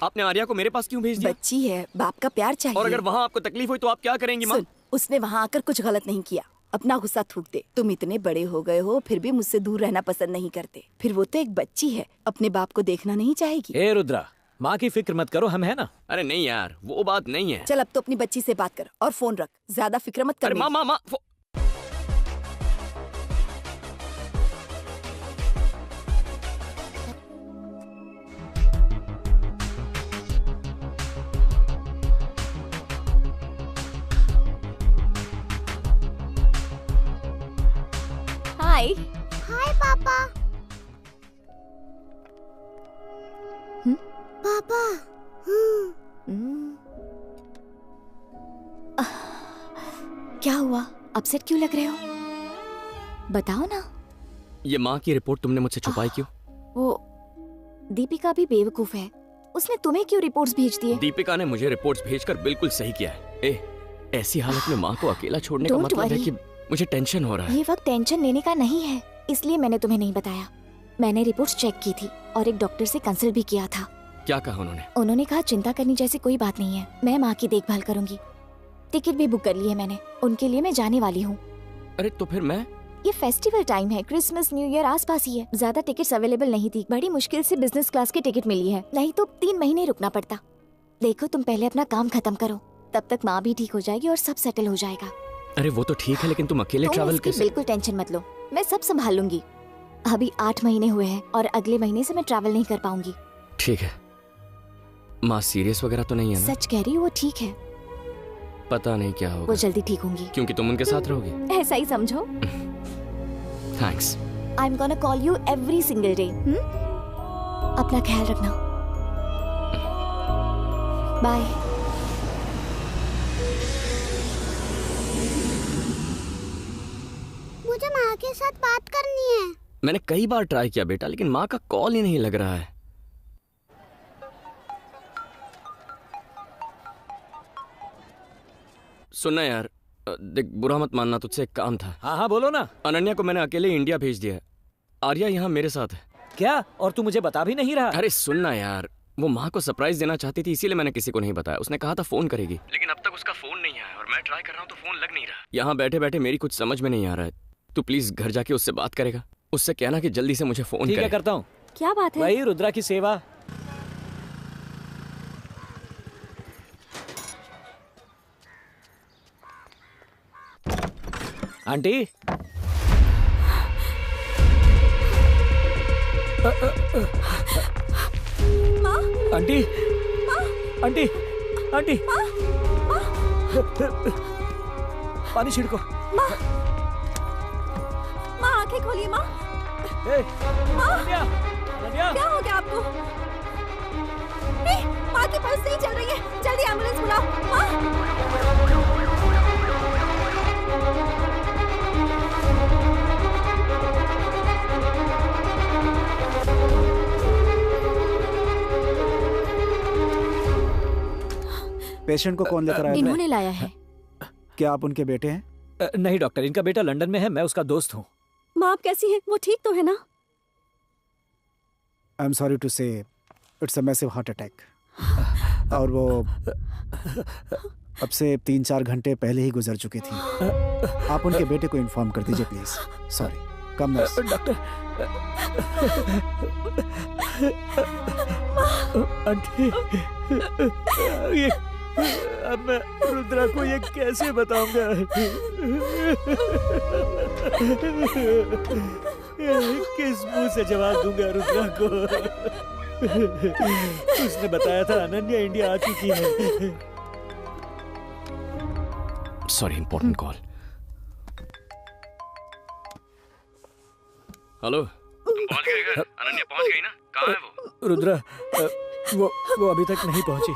आपने आर्या को मेरे पास क्यों भेज दिया? बच्ची है, बाप का प्यार चाहिए। और अगर वहाँ आपको तकलीफ हुई तो आप क्या करेंगी माँ? उसने वहाँ आकर कुछ गलत नहीं किया, अपना गुस्सा थूक दे। तुम इतने बड़े हो गए हो फिर भी मुझसे दूर रहना पसंद नहीं करते। फिर वो तो एक बच्ची है, अपने बाप को देखना नहीं चाहेगी। ए रुद्रा, माँ की फिक्र मत करो, हम है ना। अरे नहीं यार, वो बात नहीं है। चल अब तो अपनी बच्ची से बात कर और फोन रख, ज्यादा फिक्र मत कर। अरे माँ हाय। हाय पापा। पापा। क्या हुआ? अपसेट क्यों लग रहे हो? बताओ ना। ये माँ की रिपोर्ट तुमने मुझसे छुपाई क्यों? वो दीपिका भी बेवकूफ है, उसने तुम्हें क्यों रिपोर्ट्स भेज दिए? दीपिका ने मुझे रिपोर्ट्स भेजकर बिल्कुल सही किया है। ऐसी हालत में माँ को अकेला छोड़ने का Don't मतलब है worry. कि मुझे टेंशन हो रहा है। ये वक्त टेंशन लेने का नहीं है, इसलिए मैंने तुम्हें नहीं बताया। मैंने रिपोर्ट्स चेक की थी और एक डॉक्टर से कंसल्ट भी किया था। क्या कहा उन्होंने? उन्होंने कहा चिंता करने जैसी कोई बात नहीं है, मैं माँ की देखभाल करूंगी। टिकट भी बुक कर ली है मैंने, उनके लिए मैं जाने वाली हूँ। अरे तो फिर मैं? ये फेस्टिवल टाइम है, क्रिसमस न्यू ईयर आसपास ही है, ज्यादा टिकट्स अवेलेबल नहीं थी। बड़ी मुश्किल से बिजनेस क्लास की टिकट मिली है, नहीं तो 3 महीने रुकना पड़ता। देखो तुम पहले अपना काम खत्म करो, तब तक माँ भी ठीक हो जाएगी और सब सेटल हो जाएगा। अरे वो तो ठीक है, लेकिन तुम अकेले ट्रैवल कैसे? बिल्कुल टेंशन मत लो, मैं सब संभाल लूंगी। अभी 8 महीने हुए हैं और अगले महीने से मैं ट्रैवल नहीं कर पाऊंगी। ठीक है। माँ सीरियस वगैरह तो नहीं है ना? सच कह रही हूँ, वो ठीक है। पता नहीं क्या होगा। वो जल्दी ठीक होंगी क्योंकि तुम उनके साथ रहोगी। ऐसा ही समझो। Thanks. I am gonna call you every single day. अपना ख्याल रखना। बाय। मुझे माँ के साथ बात करनी है। मैंने कई बार ट्राई किया बेटा, लेकिन माँ का कॉल ही नहीं लग रहा है। सुनना यार, देख बुरा मत मानना, तुझसे एक काम था। हाँ हाँ बोलो ना। अनन्या को मैंने अकेले इंडिया भेज दिया है। आर्या यहाँ मेरे साथ है। क्या? और तू मुझे बता भी नहीं रहा? अरे सुनना यार, वो माँ को सरप्राइज देना चाहती थी, इसीलिए मैंने किसी को नहीं बताया। उसने कहा था फोन करेगी, लेकिन अब तक उसका फोन नहीं आया और मैं ट्राई कर रहा हूँ तो फोन लग नहीं रहा। यहाँ बैठे बैठे मेरी कुछ समझ में नहीं आ रहा है। तू प्लीज घर जाके उससे बात करेगा, उससे कहना कि जल्दी से मुझे फोन करे। ठीक है, करता हूँ। क्या बात है? वही रुद्रा की सेवा। आंटी, माँ, आंटी, आंटी, आंटी, पानी छिड़को। माँ, आंखें खोलिए माँ। माँ, क्या हो गया आपको? नहीं, माँ की पल्स नहीं चल रही है, जल्दी एम्बुलेंस बुलाओ। माँ, पेशेंट को कौन लेकर आया? इन्होंने लाया है। क्या आप उनके बेटे हैं? नहीं डॉक्टर, इनका बेटा लंदन में है, मैं उसका दोस्त हूँ। माँ आप कैसी हैं? वो ठीक तो है ना? आई एम सॉरी टू से it's a massive heart attack. और वो अब से 3-4 घंटे पहले ही गुजर चुकी थी। आप उनके बेटे को इन्फॉर्म कर दीजिए please. Sorry. Come nurse. Doctor. Aunty, ये अब मैं रुद्रा को ये कैसे बताऊंगा? किस मुंह से जवाब दूंगा रुद्रा को? उसने बताया था अनन्या इंडिया आ चुकी है। Sorry, important call. हेलो, पहुंच गए घर? अनन्या पहुंच गई ना? कहाँ है वो? रुद्रा, वो अभी तक नहीं पहुंची।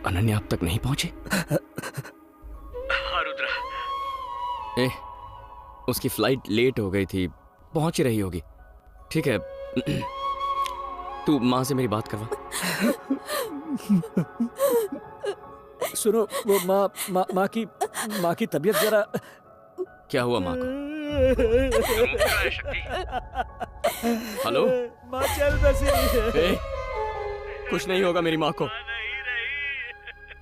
अनन्या अब तक नहीं पहुंची? हाँ रुद्रा। उसकी फ्लाइट लेट हो गई थी, पहुंच ही रही होगी। ठीक है, तू माँ से मेरी बात करवा। सुनो, वो माँ की तबीयत जरा। क्या हुआ माँ को? हेलो, माँ चल बसी। कुछ नहीं होगा मेरी माँ को।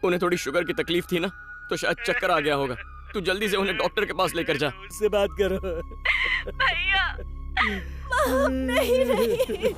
उन्हें थोड़ी शुगर की तकलीफ थी ना, तो शायद चक्कर आ गया होगा। तू जल्दी से उन्हें डॉक्टर के पास लेकर जा। उससे बात करो। भैया, माँ नहीं रही।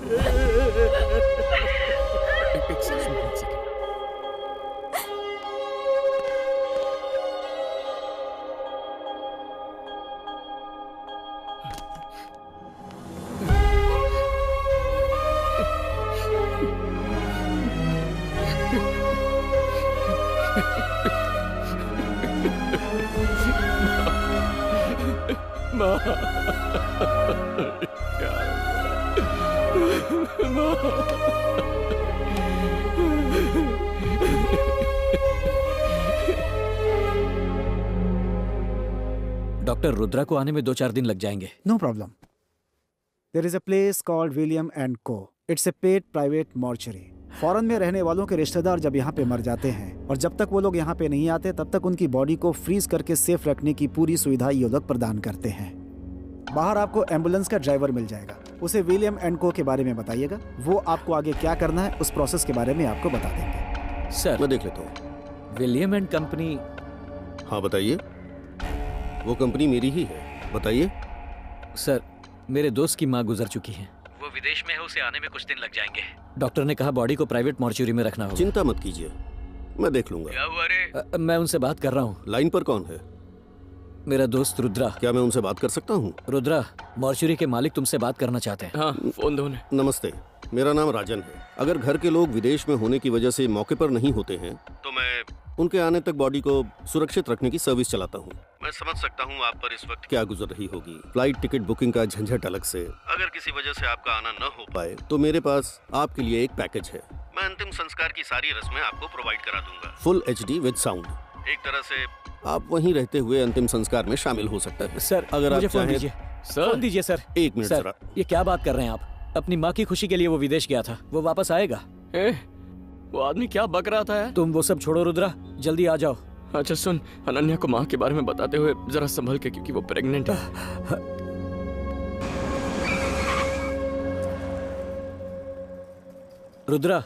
डॉक्टर रुद्रा को आने में 2-4 दिन लग जाएंगे। No problem. There is a place called William and co. It's a paid private mortuary. Foreign में रहने वालों के रिश्तेदार जब यहाँ पे मर जाते हैं और जब तक वो लोग यहाँ पे नहीं आते तब तक उनकी बॉडी को फ्रीज करके सेफ रखने की पूरी सुविधा ये लोग प्रदान करते हैं। बाहर आपको एम्बुलेंस का ड्राइवर मिल जाएगा। उसे विलियम एंड को के बारे में बताइएगा, वो आपको आगे क्या करना है उस प्रोसेस के बारे में आपको बता देंगे। सर मैं देख लेता हूँ। William and company. हाँ बताइए। वो कंपनी मेरी ही है, बताइए। सर मेरे दोस्त की माँ गुजर चुकी है। वो विदेश में है, उसे आने में कुछ दिन लग जाएंगे। डॉक्टर ने कहा बॉडी को प्राइवेट मॉर्चुरी में रखना होगा। चिंता मत कीजिए, मैं देख लूंगा। क्या हुआ रे? मैं उनसे बात कर रहा हूँ। लाइन पर कौन है? मेरा दोस्त रुद्रा। क्या मैं उनसे बात कर सकता हूँ? रुद्रा, मॉर्चुरी के मालिक तुमसे बात करना चाहते हैं। हाँ, फोन दो उन्हें। नमस्ते, मेरा नाम राजन है। अगर घर के लोग विदेश में होने की वजह से मौके पर नहीं होते हैं तो मैं उनके आने तक बॉडी को सुरक्षित रखने की सर्विस चलाता हूँ। मैं समझ सकता हूँ आप पर इस वक्त क्या गुजर रही होगी। फ्लाइट टिकट बुकिंग का झंझट अलग से। अगर किसी वजह से आपका आना न हो पाए तो मेरे पास आपके लिए एक पैकेज है। मैं अंतिम संस्कार की सारी रस्में आपको प्रोवाइड करा दूंगा। Full HD with sound. एक तरह से आप वहीं रहते हुए अंतिम संस्कार में शामिल हो सकते हैं। सर अगर आप फोन दीजिए। फोन दीजिए सर। एक मिनट सर, ये क्या बात कर रहे हैं आप? अपनी माँ की खुशी के लिए वो विदेश गया था, वो वापस आएगा। वो आदमी क्या बक रहा था यार? तुम वो सब छोड़ो रुद्रा, जल्दी आ जाओ। अच्छा सुन, अनन्या को माँ के बारे में बताते हुए जरा संभल के, क्योंकि वो प्रेग्नेंट है। रुद्रा,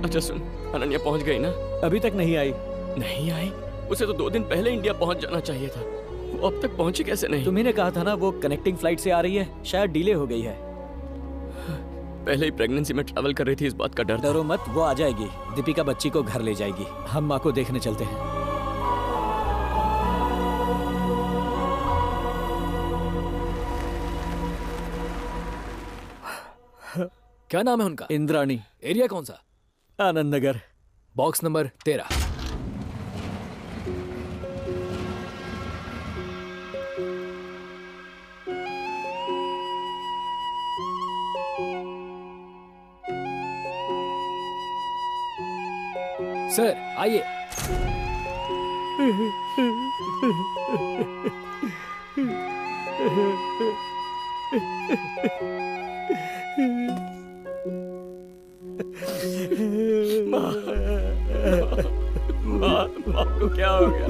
अच्छा सुन, अनन्या पहुंच गई ना? अभी तक नहीं आई। नहीं आई? उसे तो 2 दिन पहले इंडिया पहुंच जाना चाहिए था। वो अब तक पहुंची कैसे नहीं? तुम्ही ने कहा था ना वो कनेक्टिंग फ्लाइट से आ रही है, शायद डिले हो गई है। पहले ही प्रेगनेंसी में ट्रैवल कर रही थी, इस बात का डर। डरो मत, वो आ जाएगी। दीपिका बच्ची को घर ले जाएगी। हम माँ को देखने चलते हैं। क्या नाम है उनका? इंद्राणी। एरिया कौन सा? Anand Nagar, box number 13। Sir आइए। माँ को क्या हो गया?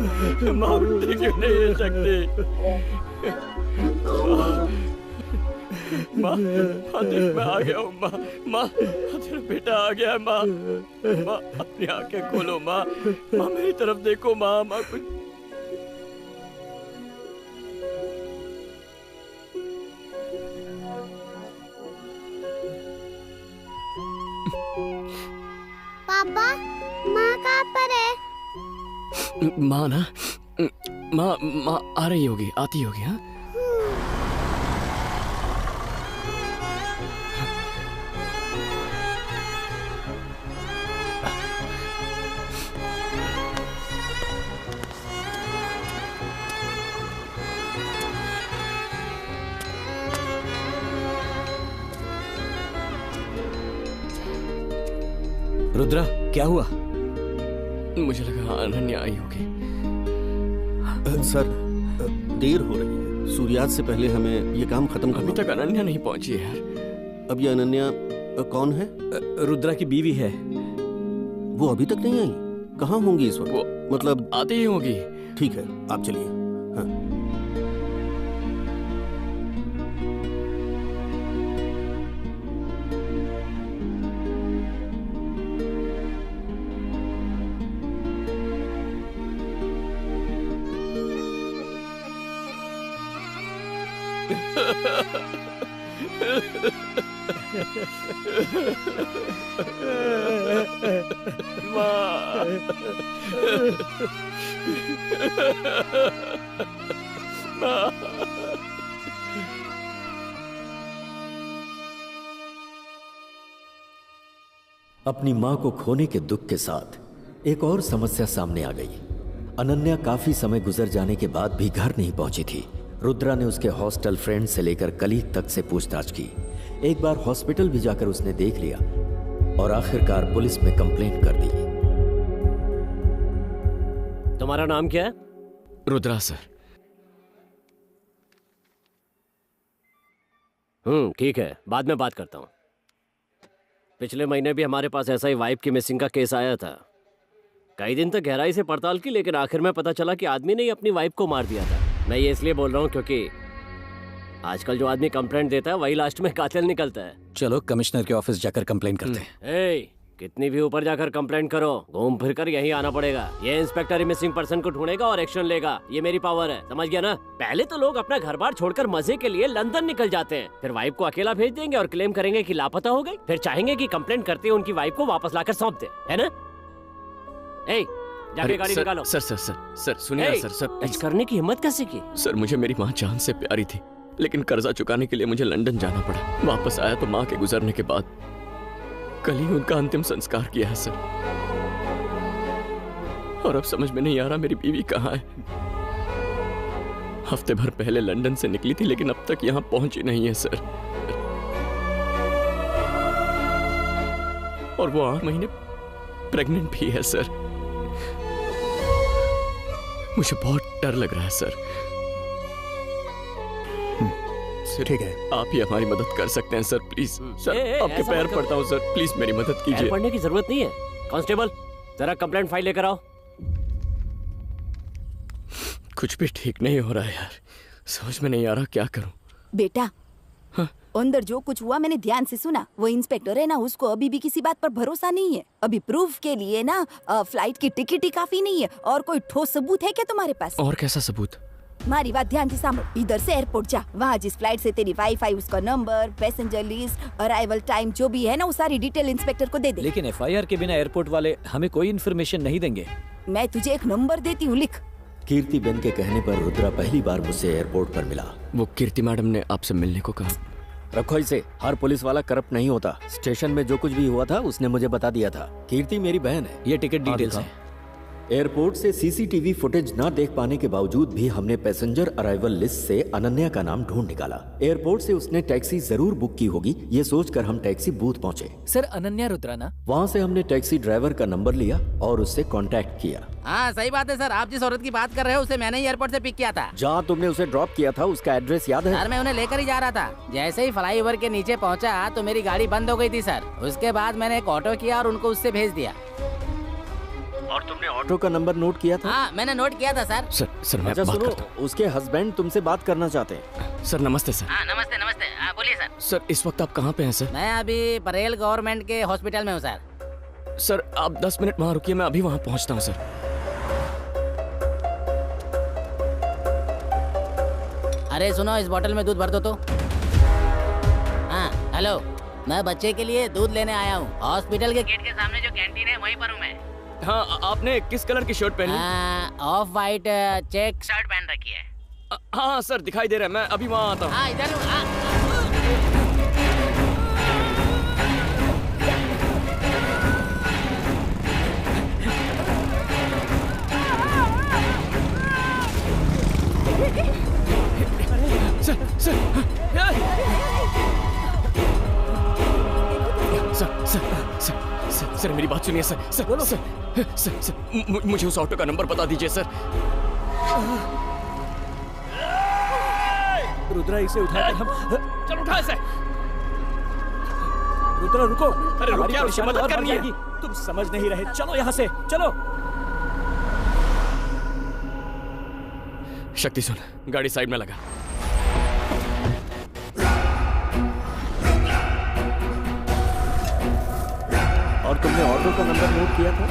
माँ उठती क्यों नहीं रह सकती? माँ देख, मैं आ गया हूँ। माँ तेरा बेटा आ गया है। माँ अपनी आंखें खोलो। माँ मेरी तरफ देखो। माँ कुछ पापा, माँ कहाँ पर है? माँ ना, माँ आ रही होगी, आती होगी। हाँ रुद्रा, क्या हुआ? मुझे लगा अनन्या आई होगी। सर देर हो रही है, सूर्यास्त से पहले हमें ये काम खत्म करना। अभी तक अनन्या नहीं पहुंची है यार। अब ये अनन्या कौन है? रुद्रा की बीवी है। वो अभी तक नहीं आई? कहाँ होंगी इस वक्त? वो मतलब आती ही होगी। ठीक है, आप चलिए। हाँ। अपनी मां को खोने के दुख के साथ एक और समस्या सामने आ गई। अनन्या काफी समय गुजर जाने के बाद भी घर नहीं पहुंची थी। रुद्रा ने उसके हॉस्टल फ्रेंड से लेकर कलीग तक से पूछताछ की। एक बार हॉस्पिटल भी जाकर उसने देख लिया और आखिरकार पुलिस में कंप्लेंट कर दी। तुम्हारा नाम क्या है? रुद्रा सर। ठीक है, बाद में बात करता हूँ। पिछले महीने भी हमारे पास ऐसा ही वाइफ की मिसिंग का केस आया था। कई दिन तक गहराई से पड़ताल की, लेकिन आखिर में पता चला कि आदमी ने ही अपनी वाइफ को मार दिया था। मैं ये इसलिए बोल रहा हूँ क्योंकि आजकल जो आदमी कंप्लेंट देता है वही लास्ट में कातिल निकलता है। चलो कमिश्नर के ऑफिस जाकर कंप्लेंट करते हैं। कितनी भी ऊपर जाकर कंप्लेंट करो, घूम फिर कर यहीं आना पड़ेगा। ये इंस्पेक्टर ही मिसिंग पर्सन को ढूंढेगा और एक्शन लेगा। ये मेरी पावर है, समझ गया ना? पहले तो लोग अपना घर बार छोड़कर मजे के लिए लंदन निकल जाते हैं, फिर वाइफ को अकेला भेज देंगे और क्लेम करेंगे कि लापता हो गई, फिर चाहेंगे कि कंप्लेंट करते हुए उनकी वाइफ को वापस लाकर सौंप दे, है ना? जाके गाड़ी निकालो। सर सुनिए सर कुछ करने की हिम्मत कैसे की? सर मुझे मेरी माँ जान से प्यारी थी, लेकिन कर्जा चुकाने के लिए मुझे लंदन जाना पड़ा। वापस आया तो माँ के गुजरने के बाद कल ही उनका अंतिम संस्कार किया है सर। और अब समझ में नहीं आ रहा मेरी बीवी कहाँ है। हफ्ते भर पहले लंदन से निकली थी, लेकिन अब तक यहाँ पहुंची नहीं है सर। और वो 8 महीने प्रेग्नेंट भी है सर। मुझे बहुत डर लग रहा है सर। ठीक है, आप ही हमारी मदद कर सकते हैं सर, प्लीज। सर आपके पैर पड़ता हूँ सर, प्लीज मेरी मदद कीजिए। पढ़ने की जरूरत नहीं है। कांस्टेबल, जरा कंप्लेंट फाइल लेकर आओ। कुछ भी ठीक नहीं हो रहा है यार, समझ में नहीं आ रहा क्या करूं। बेटा, अंदर जो कुछ हुआ मैंने ध्यान से सुना। वो इंस्पेक्टर है ना, उसको अभी भी किसी बात पर भरोसा नहीं है। अभी प्रूफ के लिए ना फ्लाइट की टिकट ही काफी नहीं है। और कोई ठोस सबूत है क्या तुम्हारे पास? और कैसा सबूत? हमारी बात ध्यान से सामने। इधर से एयरपोर्ट जा, वहाँ जिस फ्लाइट से तेरी वाइफ आई उसका number, passenger list, arrival time जो भी है ना, वो सारी डिटेल इंस्पेक्टर को दे दे। लेकिन FIR के बिना एयरपोर्ट वाले हमें कोई इन्फॉर्मेशन नहीं देंगे। मैं तुझे एक नंबर देती हूँ, लिख। कीर्ति बेन के कहने पर रुद्रा पहली बार मुझसे एयरपोर्ट पर मिला। वो कीर्ति मैडम ने आपसे मिलने को कहा। रखो इसे, हर पुलिस वाला करप्ट नहीं होता। स्टेशन में जो कुछ भी हुआ था उसने मुझे बता दिया था। कीर्ति मेरी बहन है। ये टिकट डिटेल्स है। एयरपोर्ट से CCTV फुटेज ना देख पाने के बावजूद भी हमने पैसेंजर अराइवल लिस्ट से अनन्या का नाम ढूंढ निकाला। एयरपोर्ट से उसने टैक्सी जरूर बुक की होगी, ये सोचकर हम टैक्सी बूथ पहुंचे। सर अनन्या रुद्रा ना? वहाँ से हमने टैक्सी ड्राइवर का नंबर लिया और उससे कांटेक्ट किया। हाँ सही बात है सर, आप जिस औरत की बात कर रहे हो उसे मैंने ही एयरपोर्ट से पिक किया था। जहाँ तुमने उसे ड्रॉप किया था उसका एड्रेस याद है? सर मैं उन्हें लेकर ही जा रहा था। जैसे ही फ्लाईओवर के नीचे पहुँचा तो मेरी गाड़ी बंद हो गई थी सर। उसके बाद मैंने एक ऑटो किया और उनको उससे भेज दिया। और तुमने ऑटो का नंबर नोट किया था? हाँ मैंने नोट किया था सर। सर मैं अच्छा बात सुनो, करता हूं। उसके हस्बैंड तुमसे बात करना चाहते हैं। सर नमस्ते सर। हाँ नमस्ते नमस्ते, बोलिए सर। सर इस वक्त आप कहाँ पे हैं सर? मैं अभी परेल गवर्नमेंट के हॉस्पिटल में हूँ सर। सर आप 10 मिनट वहाँ रुकिए, मैं अभी वहाँ पहुँचता हूँ सर। अरे सुनो, इस बोतल में दूध भर दो तो। हाँ हेलो, मैं बच्चे के लिए दूध लेने आया हूँ। हॉस्पिटल के गेट के सामने जो कैंटीन है वहीं पर हूँ मैं। हाँ आपने किस कलर की शर्ट पहनी? ऑफ वाइट चेक शर्ट पहन रखी है। हाँ सर दिखाई दे रहा है, मैं अभी वहाँ आता हूँ। हाँ इधर हूँ। सर मेरी बात सुनिए सर। सर मुझे उस ऑटो का नंबर बता दीजिए सर। रुद्रा इसे उठाकर हम चल उठा इसे। रुद्रा रुको, अरे रुक यार, उसकी मदद करनी है। तुम समझ नहीं रहे, चलो यहाँ से चलो। शक्ति सुन, गाड़ी साइड में लगा। और तुमने ऑटो का नंबर नोट किया था?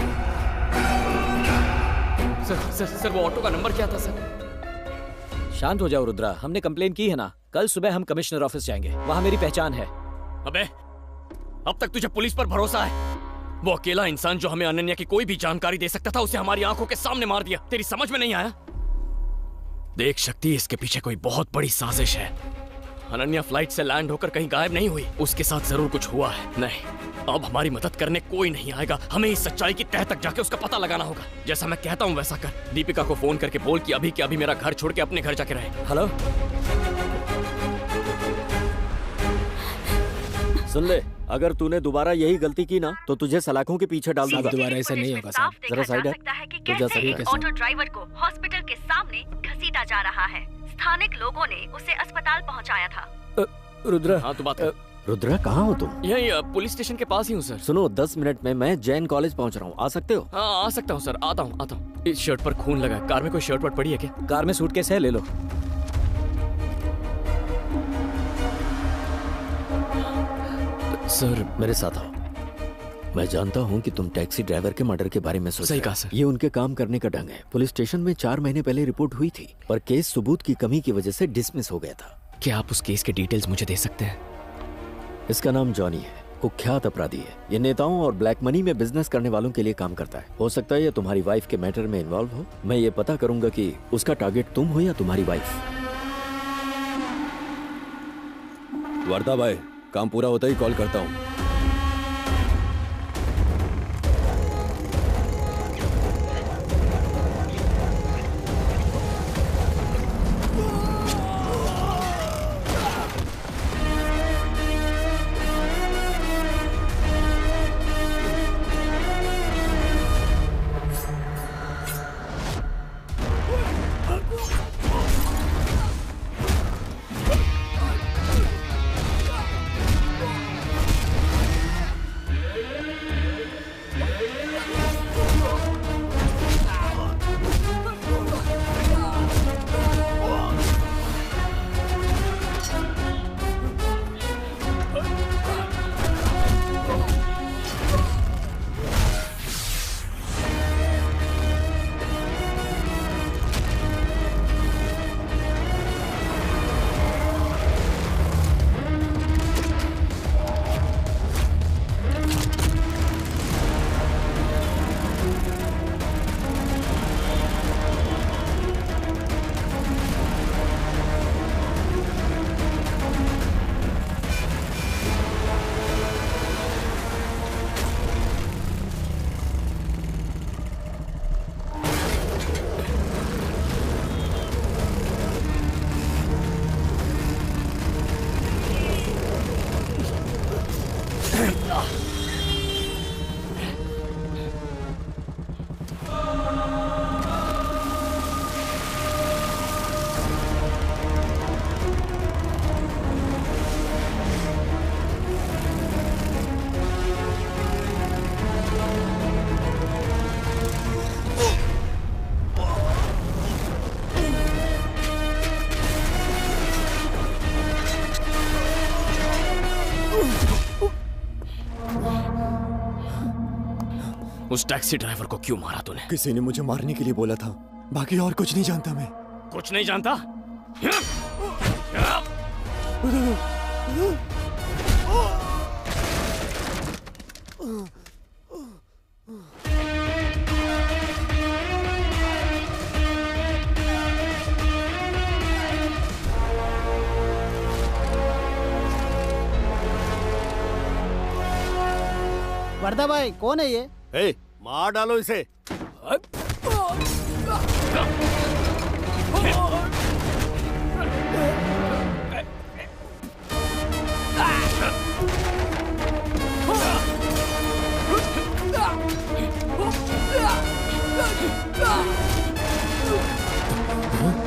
सर वो ऑटो का नंबर क्या था सर? शांत हो जाओ रुद्रा, हमने कंप्लेन की है ना। कल सुबह हम कमिश्नर ऑफिस जाएंगे, वहाँ मेरी पहचान है। अबे अब तक तुझे पुलिस पर भरोसा है? वो अकेला इंसान जो हमें अनन्या की कोई भी जानकारी दे सकता था, उसे हमारी आंखों के सामने मार दिया। तेरी समझ में नहीं आया? देख शक्ति, इसके पीछे कोई बहुत बड़ी साजिश है। अनन्या फ्लाइट से लैंड होकर कहीं गायब नहीं हुई, उसके साथ जरूर कुछ हुआ है। नहीं, अब हमारी मदद करने कोई नहीं आएगा। हमें इस सच्चाई की तह तक जाके उसका पता लगाना होगा। जैसा मैं कहता हूँ वैसा कर। दीपिका को फोन करके बोल कि अभी के अभी मेरा घर छोड़ के अपने घर जाके रहे। हेलो, सुन ले, अगर तूने दोबारा यही गलती की ना तो तुझे सलाखों के पीछे डाल दूंगा। दोबारा ऐसा नहीं होगा साहब। जरा साइड है। तो कैसे एक ऑटो ड्राइवर को हॉस्पिटल के सामने घसीटा जा रहा है। स्थानिक लोगों ने उसे अस्पताल पहुंचाया था। रुद्र, हाँ तू बात कर। रुद्रा, कहाँ हो तुम? यही पुलिस स्टेशन के पास ही हूँ सर। सुनो, 10 मिनट में मैं जैन कॉलेज पहुँच रहा हूँ, आ सकते हो? हाँ आ सकता हूँ सर, आता हूँ। इस शर्ट पर खून लगा है। कार में कोई शर्ट वर्ट पड़ी है क्या? कार में सूटकेस है, ले लो। सर मेरे साथ आओ। मैं जानता हूँ कि तुम टैक्सी ड्राइवर के मर्डर के बारे में सोच सही रहे कहा हो। सर। ये उनके काम करने का ढंग है। पुलिस स्टेशन में 4 महीने पहले रिपोर्ट हुई थी, पर केस सबूत की कमी की वजह से डिसमिस हो गया था। क्या आप उस केस के डिटेल्स मुझे दे सकते हैं? इसका नाम जॉनी है, कुख्यात अपराधी है। ये नेताओं और ब्लैक मनी में बिजनेस करने वालों के लिए काम करता है। हो सकता है ये तुम्हारी वाइफ के मैटर में इन्वॉल्व हो। मैं ये पता करूंगा कि उसका टारगेट तुम हो या तुम्हारी वाइफ। वर्दा भाई, काम पूरा होता ही कॉल करता हूँ। उस टैक्सी ड्राइवर को क्यों मारा तूने? किसी ने मुझे मारने के लिए बोला था, बाकी और कुछ नहीं जानता मैं। कुछ नहीं जानता? वर्दा भाई, कौन है ये? ए, मार डालो इसे।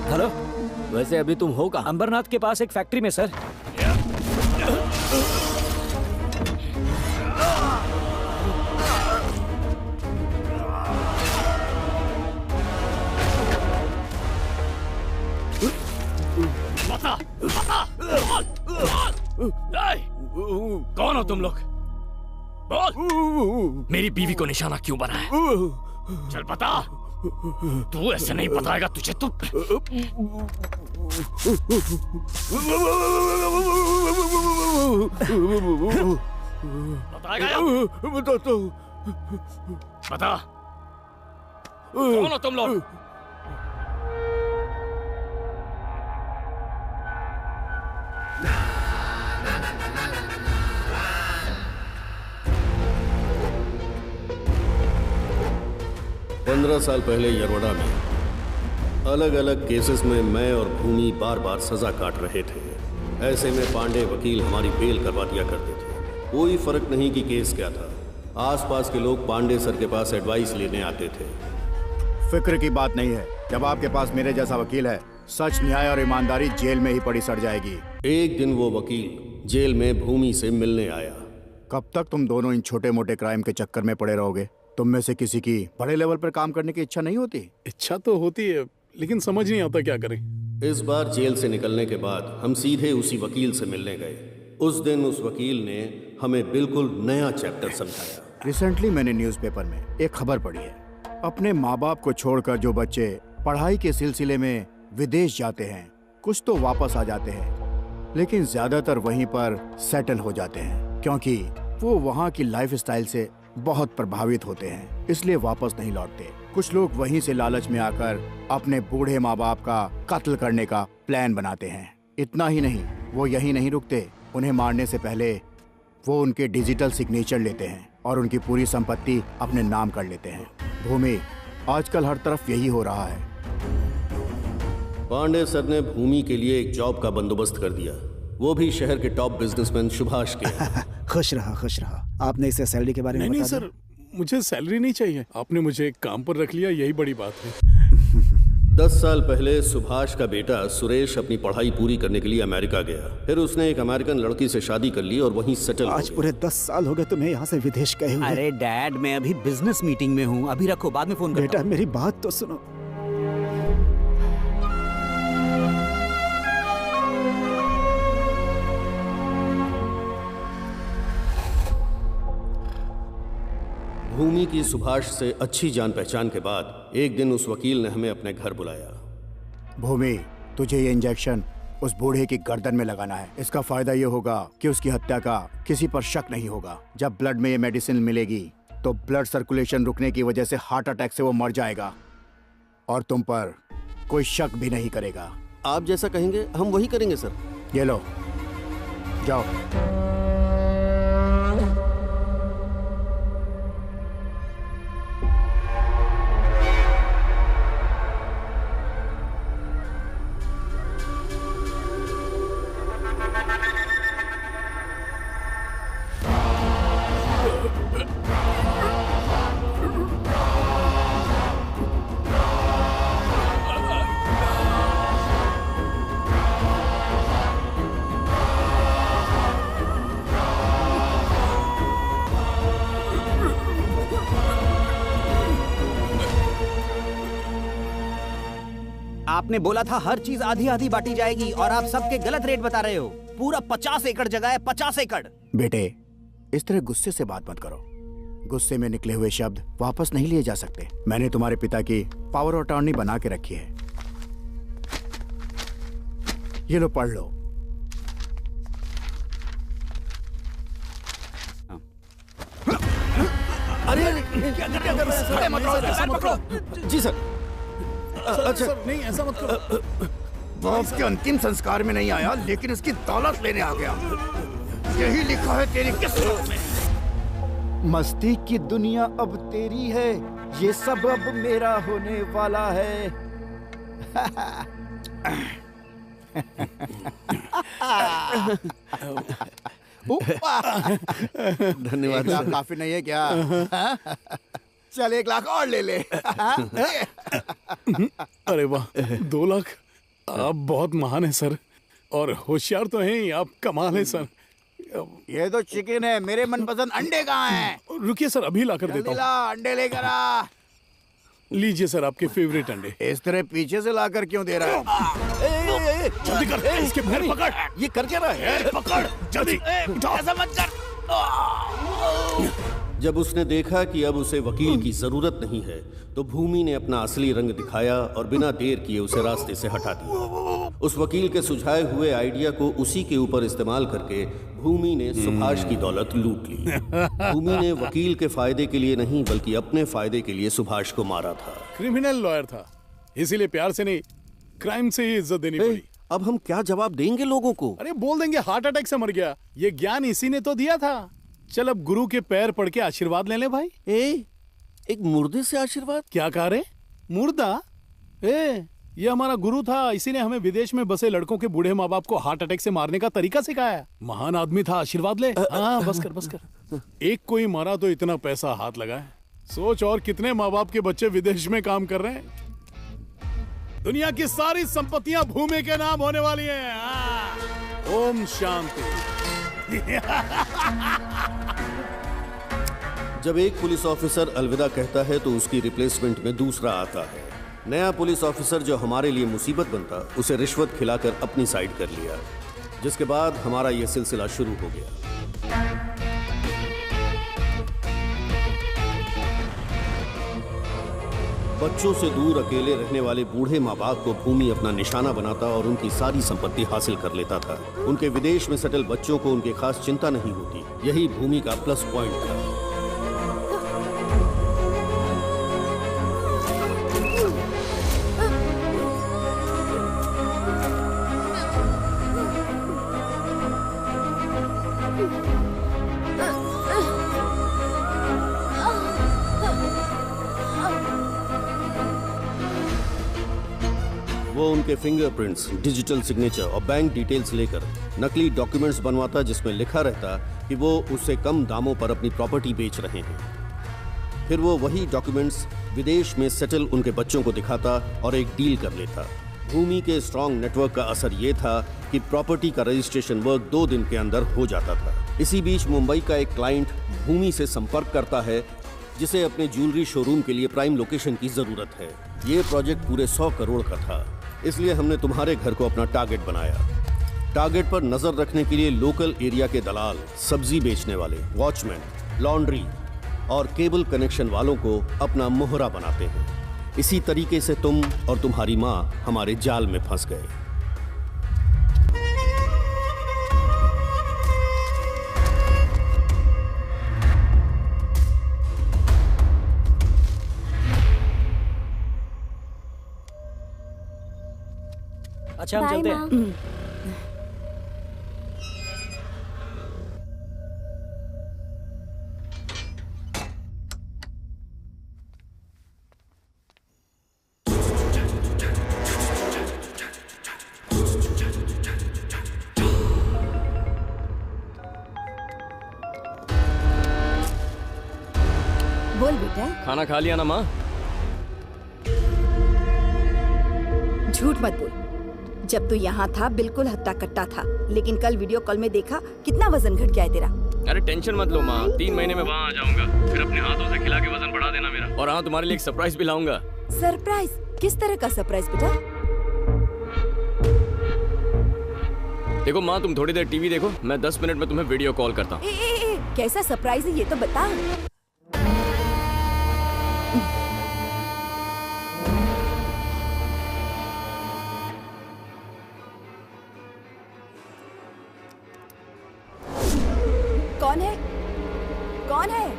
हेलो, वैसे अभी तुम हो कहाँ? अंबरनाथ के पास एक फैक्ट्री में सर। कौन हो तुम लोग? बोल। मेरी बीवी को निशाना क्यों बनाया? चल बता। तू ऐसे नहीं बताएगा तुझे तो। बताएगा या? बताता हूँ। बता, कौन हो तुम लोग? 15 साल पहले यरवड़ा में अलग अलग केसेस में मैं और भूमि बार बार सजा काट रहे थे। ऐसे में पांडे वकील हमारी बेल करवा दिया करते थे। कोई फर्क नहीं कि केस क्या था, आसपास के लोग पांडे सर के पास एडवाइस लेने आते थे। फिक्र की बात नहीं है, जब आपके पास मेरे जैसा वकील है, सच, न्याय और ईमानदारी जेल में ही पड़ी सड़ जाएगी। एक दिन वो वकील जेल में भूमि से मिलने आया। कब तक तुम दोनों इन छोटे मोटे क्राइम के चक्कर में पड़े रहोगे? तुम में से किसी की बड़े लेवल पर काम करने की इच्छा नहीं होती? इच्छा तो होती है, लेकिन समझ नहीं आता क्या करें। इस बार जेल से निकलने के बाद हम सीधे उसी वकील से मिलने गए। उस दिन उस वकील ने हमें बिल्कुल नया चैप्टर समझाया। रिसेंटली मैंने न्यूज़पेपर में एक खबर पढ़ी है। अपने माँ बाप को छोड़कर जो बच्चे पढ़ाई के सिलसिले में विदेश जाते हैं, कुछ तो वापस आ जाते हैं, लेकिन ज्यादातर वहीं पर सेटल हो जाते हैं, क्योंकि वो वहाँ की लाइफस्टाइल से बहुत प्रभावित होते हैं, इसलिए वापस नहीं लौटते। कुछ लोग वहीं से लालच में आकर अपने बूढ़े माँ बाप का कत्ल करने का प्लान बनाते हैं। इतना ही नहीं, वो यहीं नहीं रुकते, उन्हें मारने से पहले वो उनके डिजिटल सिग्नेचर लेते हैं और उनकी पूरी संपत्ति अपने नाम कर लेते हैं। भूमि, आजकल हर तरफ यही हो रहा है। पांडे सर ने भूमि के लिए एक जॉब का बंदोबस्त कर दिया, वो भी शहर के टॉप बिजनेसमैन सुभाष के। खुश रहा, खुश रहा। आपने इसे सैलरी के बारे में नहीं बता सर, मुझे सैलरी नहीं चाहिए, आपने मुझे एक काम पर रख लिया, यही बड़ी बात है। 10 साल पहले सुभाष का बेटा सुरेश अपनी पढ़ाई पूरी करने के लिए अमेरिका गया। फिर उसने एक अमेरिकन लड़की से शादी कर ली और वहीं सेटल हो गया। आज पूरे 10 साल हो गए तुम्हें यहाँ से विदेश गए हुए। अरे डैड, मैं अभी बिजनेस मीटिंग में हूँ, अभी रखो, बाद में फोन करता हूँ। बेटा मेरी बात तो सुनो। भूमि की सुभाष से अच्छी जान पहचान के बाद एक दिन उस वकील ने हमें अपने घर बुलाया। भूमि, तुझे ये इंजेक्शन उस बूढ़े की गर्दन में लगाना है। इसका फायदा ये होगा कि उसकी हत्या का किसी पर शक नहीं होगा। जब ब्लड में ये मेडिसिन मिलेगी तो ब्लड सर्कुलेशन रुकने की वजह से हार्ट अटैक से वो मर जाएगा और तुम पर कोई शक भी नहीं करेगा। आप जैसा कहेंगे हम वही करेंगे सर। ये लो, जाओ। आपने बोला था हर चीज आधी आधी बांटी जाएगी और आप सबके गलत रेट बता रहे हो। पूरा 50 एकड़ जगह है, 50 एकड़। बेटे, इस तरह गुस्से से बात मत करो। गुस्से में निकले हुए शब्द वापस नहीं लिए जा सकते। मैंने तुम्हारे पिता की पावर ऑफ अटॉर्नी बना के रखी है। ये लो, पढ़ लो। अरे क्या कर रहे हैं? जी सर। अच्छा सर, नहीं ऐसा मत करो। बॉस के अंतिम संस्कार में नहीं आया, लेकिन इसकी दौलत लेने आ गया। यही लिखा है तेरी किस्मत में। मस्ती की दुनिया अब तेरी है, ये सब अब मेरा होने वाला है। धन्यवाद। 1 लाख काफी नहीं है क्या? चल 1 लाख और ले ले। अरे वाह, 2 लाख। आप बहुत महान है सर, और होशियार तो हैं ही आप, कमाल है सर। ये तो चिकन है, मेरे मनपसंद अंडे कहाँ हैं? रुकिए सर, अभी ला कर देता हूँ। अंडे लेकर आ। लीजिए सर, आपके फेवरेट अंडे। इस तरह पीछे से लाकर क्यों दे रहा है? जल्दी कर, इसके पैर पकड़। ये कर क्या रहा है? पकड़ जल्दी। ऐसा मत कर। जब उसने देखा कि अब उसे वकील की जरूरत नहीं है, तो भूमि ने अपना असली रंग दिखाया और बिना देर किए उसे रास्ते से हटा दिया। उस वकील के सुझाए हुए आइडिया को उसी के ऊपर इस्तेमाल करके भूमि ने सुभाष की दौलत लूट ली। भूमि ने वकील के फायदे के लिए नहीं, बल्कि अपने फायदे के लिए सुभाष को मारा था। क्रिमिनल लॉयर था, इसीलिए प्यार से नहीं, क्राइम से ही इज्जत देनी पड़ी। अब हम क्या जवाब देंगे लोगों को? अरे बोल देंगे हार्ट अटैक से मर गया। ये ज्ञान इसी ने तो दिया था। चल अब गुरु के पैर पड़ के आशीर्वाद ले ले भाई। एक मुर्दे से आशीर्वाद? क्या कह रहे? मुर्दा? ये हमारा गुरु था, इसी ने हमें विदेश में बसे लड़कों के बूढ़े माँ बाप को हार्ट अटैक से मारने का तरीका सिखाया। महान आदमी था, आशीर्वाद ले। हाँ, बस कर। एक कोई मारा तो इतना पैसा हाथ लगा है। सोच और कितने माँ बाप के बच्चे विदेश में काम कर रहे हैं। दुनिया की सारी संपत्तियां भूमि के नाम होने वाली हैं। ओम शांति। जब एक पुलिस ऑफिसर अलविदा कहता है तो उसकी रिप्लेसमेंट में दूसरा आता है। नया पुलिस ऑफिसर जो हमारे लिए मुसीबत बनता, उसे रिश्वत खिलाकर अपनी साइड कर लिया, जिसके बाद हमारा यह सिलसिला शुरू हो गया। बच्चों से दूर अकेले रहने वाले बूढ़े माँ बाप को भूमि अपना निशाना बनाता और उनकी सारी संपत्ति हासिल कर लेता था। उनके विदेश में सेटल बच्चों को उनकी खास चिंता नहीं होती। यही भूमि का प्लस पॉइंट था। वो उनके फिंगरप्रिंट्स, डिजिटल सिग्नेचर और बैंक डिटेल्स लेकर नकली डॉक्यूमेंट्स बनवाता, जिसमें लिखा रहता कि वो उससे कम दामों पर अपनी प्रॉपर्टी बेच रहे हैं। फिर वो वही डॉक्यूमेंट्स विदेश में सेटल उनके बच्चों को दिखाता और एक डील कर लेता। भूमि के स्ट्रॉन्ग नेटवर्क का असर ये था कि प्रॉपर्टी का रजिस्ट्रेशन वर्क 2 दिन के अंदर हो जाता था। इसी बीच मुंबई का एक क्लाइंट भूमि से संपर्क करता है, जिसे अपने ज्वेलरी शोरूम के लिए प्राइम लोकेशन की जरूरत है। ये प्रोजेक्ट पूरे 100 करोड़ का था, इसलिए हमने तुम्हारे घर को अपना टारगेट बनाया। टारगेट पर नजर रखने के लिए लोकल एरिया के दलाल, सब्जी बेचने वाले, वॉचमैन, लॉन्ड्री और केबल कनेक्शन वालों को अपना मोहरा बनाते हैं। इसी तरीके से तुम और तुम्हारी माँ हमारे जाल में फंस गए। अच्छा, हम चलते हैं। बोल बेटा। खाना खा लिया ना माँ? झूठ मत बोल। जब तू यहाँ था बिल्कुल हट्टा कट्टा था, लेकिन कल वीडियो कॉल में देखा कितना वजन घट गया है तेरा। अरे टेंशन मत लो माँ, 3 महीने में वहाँ आ जाऊंगा। फिर अपने हाथों से खिला के वजन बढ़ा देना मेरा। और हाँ, तुम्हारे लिए एक सरप्राइज भी लाऊंगा। सरप्राइज? किस तरह का सरप्राइज बेटा? देखो माँ, तुम थोड़ी देर टीवी देखो, मैं 10 मिनट में तुम्हें वीडियो कॉल करता हूँ। कैसा सरप्राइज है ये तो बता। कौन है? कौन है?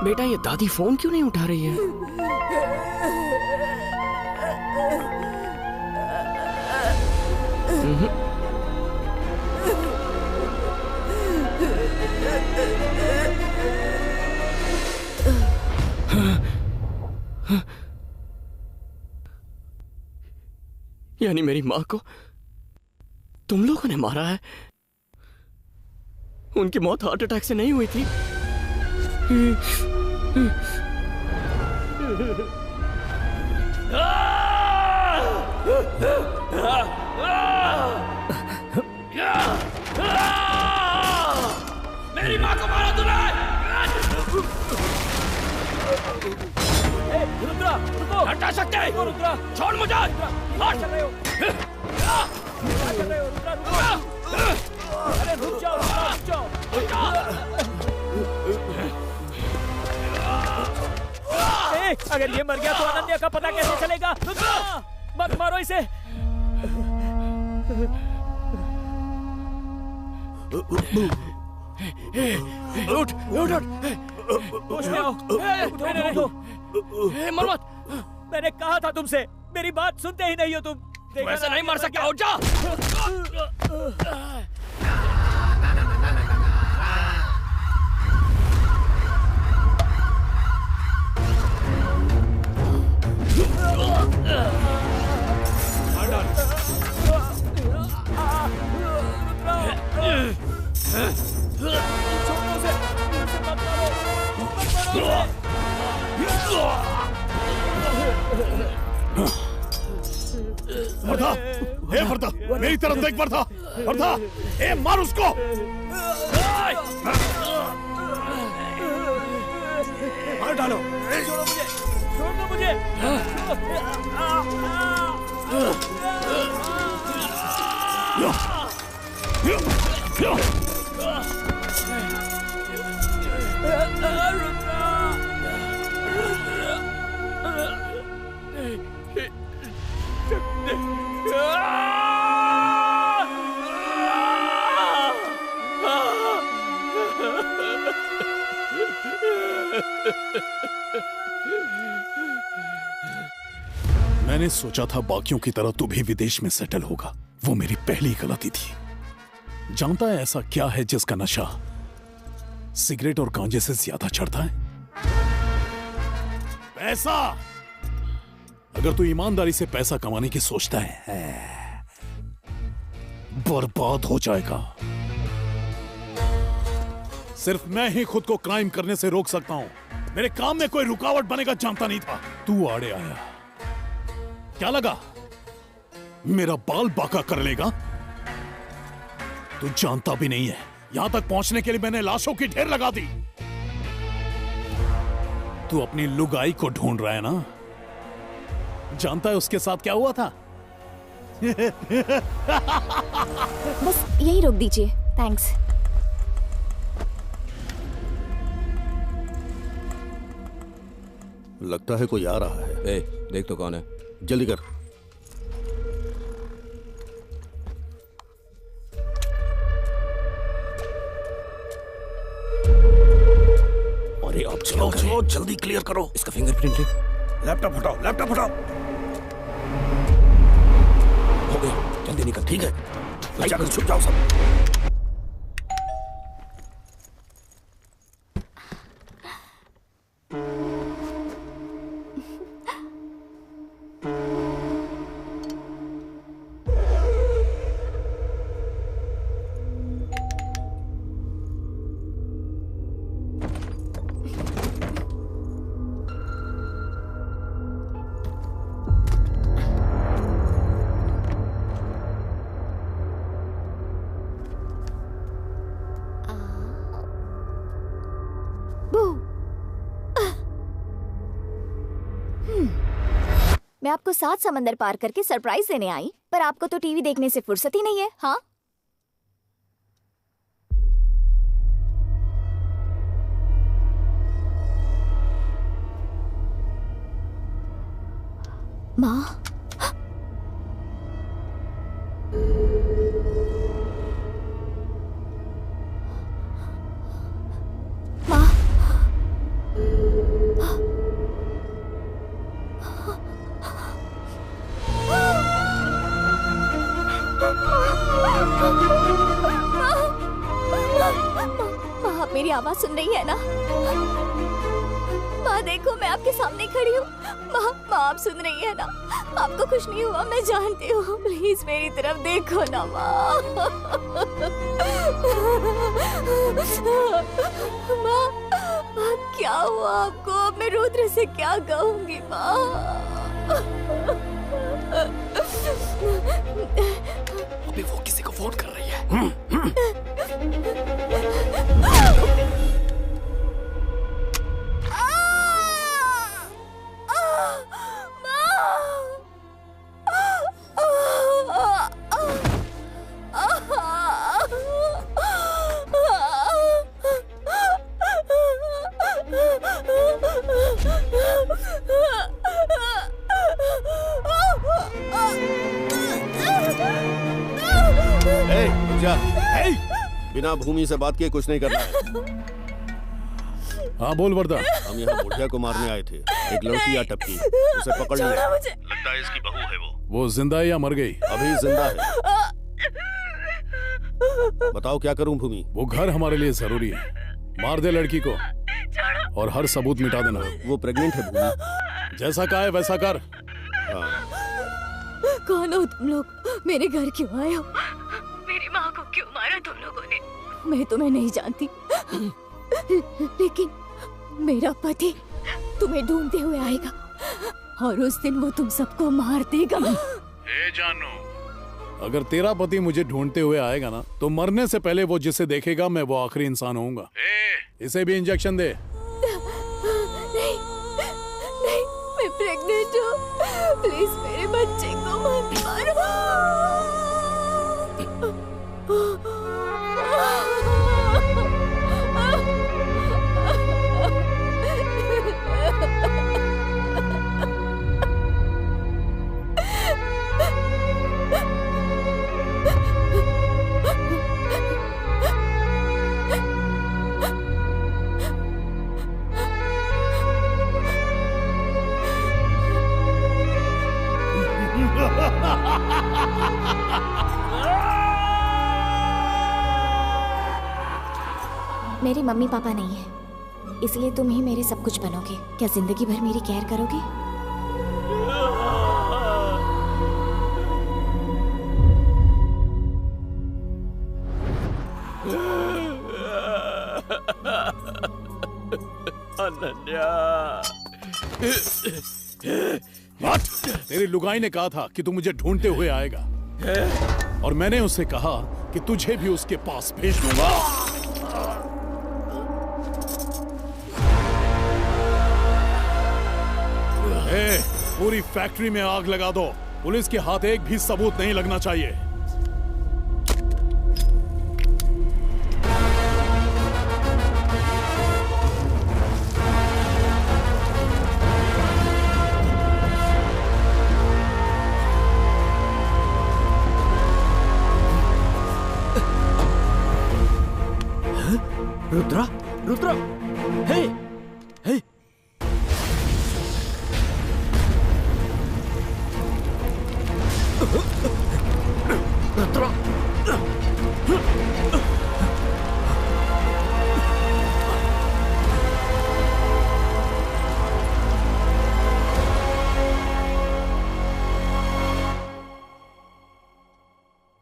बेटा, ये दादी फोन क्यों नहीं उठा रही है? यानी मेरी माँ को तुम लोगों ने मारा है? उनकी मौत हार्ट अटैक से नहीं हुई थी? रुको, हटा सकते हैं। रुद्रा, छोड़ मुझे। हट चल रहे हो, क्या कर रहे हो रुद्रा? रुको, अरे रुक जाओ, रुक जाओ। अगर ये मर गया तो अनन्या का पता कैसे चलेगा? रुद्रा, मत मारो इसे। उठ उठ उठ, होश में आओ। उठो, मर मत। मैंने कहा था तुमसे, मेरी बात सुनते ही नहीं हो तुम। वैसे नहीं मर सकता, उठ जा। वर्धा, हे वर्धा, मेरी तरफ देख वर्धा, वर्धा, ए मार उसको। मार डालो। छोड़ो मुझे, छोड़ दो मुझे। मैंने सोचा था बाकियों की तरह तू भी विदेश में सेटल होगा। वो मेरी पहली गलती थी। जानता है ऐसा क्या है जिसका नशा सिगरेट और गांजे से ज्यादा चढ़ता है? पैसा। अगर तू ईमानदारी से पैसा कमाने की सोचता है, बर्बाद हो जाएगा। सिर्फ मैं ही खुद को क्राइम करने से रोक सकता हूं। मेरे काम में कोई रुकावट बनेगा जानता नहीं था। तू आड़े आया, क्या लगा मेरा बाल बाका कर लेगा? तू जानता भी नहीं है, यहां तक पहुंचने के लिए मैंने लाशों की ढेर लगा दी। तू अपनी लुगाई को ढूंढ रहा है ना? जानता है उसके साथ क्या हुआ था? बस यही रोक दीजिए, थैंक्स। लगता है कोई आ रहा है। ए, देख तो कौन है। जल्दी कर। अरे अब चलो चलो, जल्दी क्लियर करो। इसका फिंगरप्रिंट ले। लैपटॉप हटाओ, लैपटॉप हटाओ। हो गया, जल्दी निकल। ठीक है, जाकर छुप जाओ सब। मैं आपको 7 समंदर पार करके सरप्राइज देने आई, पर आपको तो टीवी देखने से फुर्सत ही नहीं है। हाँ, माँ, आप मेरी आवाज सुन रही है ना? माँ देखो, मैं आपके सामने खड़ी हूँ। माँ आप सुन रही है ना? आपको कुछ नहीं हुआ, मैं जानती हूँ। प्लीज मेरी तरफ देखो ना माँ। माँ क्या हुआ आपको? मैं रुद्र से क्या कहूँगी माँ? अभी वो किसी को फोन कर रही है। बिना भूमि से बात किए कुछ नहीं करना है। हाँ बोल वर्दा। हम यहाँ बुढ़िया को मारने आए थे। एक लड़की आ टपकी, उसे पकड़ लिया। लगता है इसकी बहू है वो जिंदा है या मर गई? अभी जिंदा है। बताओ क्या करूं भूमि? वो घर हमारे लिए जरूरी है। मार दे लड़की को और हर सबूत मिटा देना। वो प्रेग्नेंट है भूमि। जैसा कहा है वैसा कर। कौन हो तुम लोग? मेरे घर क्यों आए हो? मेरी माँ को क्यों मारा तुम लोगों ने? मैं तुम्हें नहीं जानती, लेकिन मेरा पति तुम्हें ढूंढते हुए आएगा और उस दिन वो तुम सबको मार देगा। जानू, अगर तेरा पति मुझे ढूंढते हुए आएगा ना, तो मरने से पहले वो जिसे देखेगा मैं वो आखिरी इंसान होऊंगा। इसे भी इंजेक्शन दे। नहीं, नहीं, मैं प्रेग्नेंट हूँ। प्लीज मेरे बच्चे को मत मारो। मेरे मम्मी पापा नहीं है, इसलिए तुम ही मेरे सब कुछ बनोगे। क्या जिंदगी भर मेरी केयर करोगे? अनन्या, तेरी लुगाई ने कहा था कि तू मुझे ढूंढते हुए आएगा, और मैंने उसे कहा कि तुझे भी उसके पास भेज दूंगा। पूरी फैक्ट्री में आग लगा दो। पुलिस के हाथ एक भी सबूत नहीं लगना चाहिए। रुद्रा, रुद्रा, हे, हे। रुद्रा,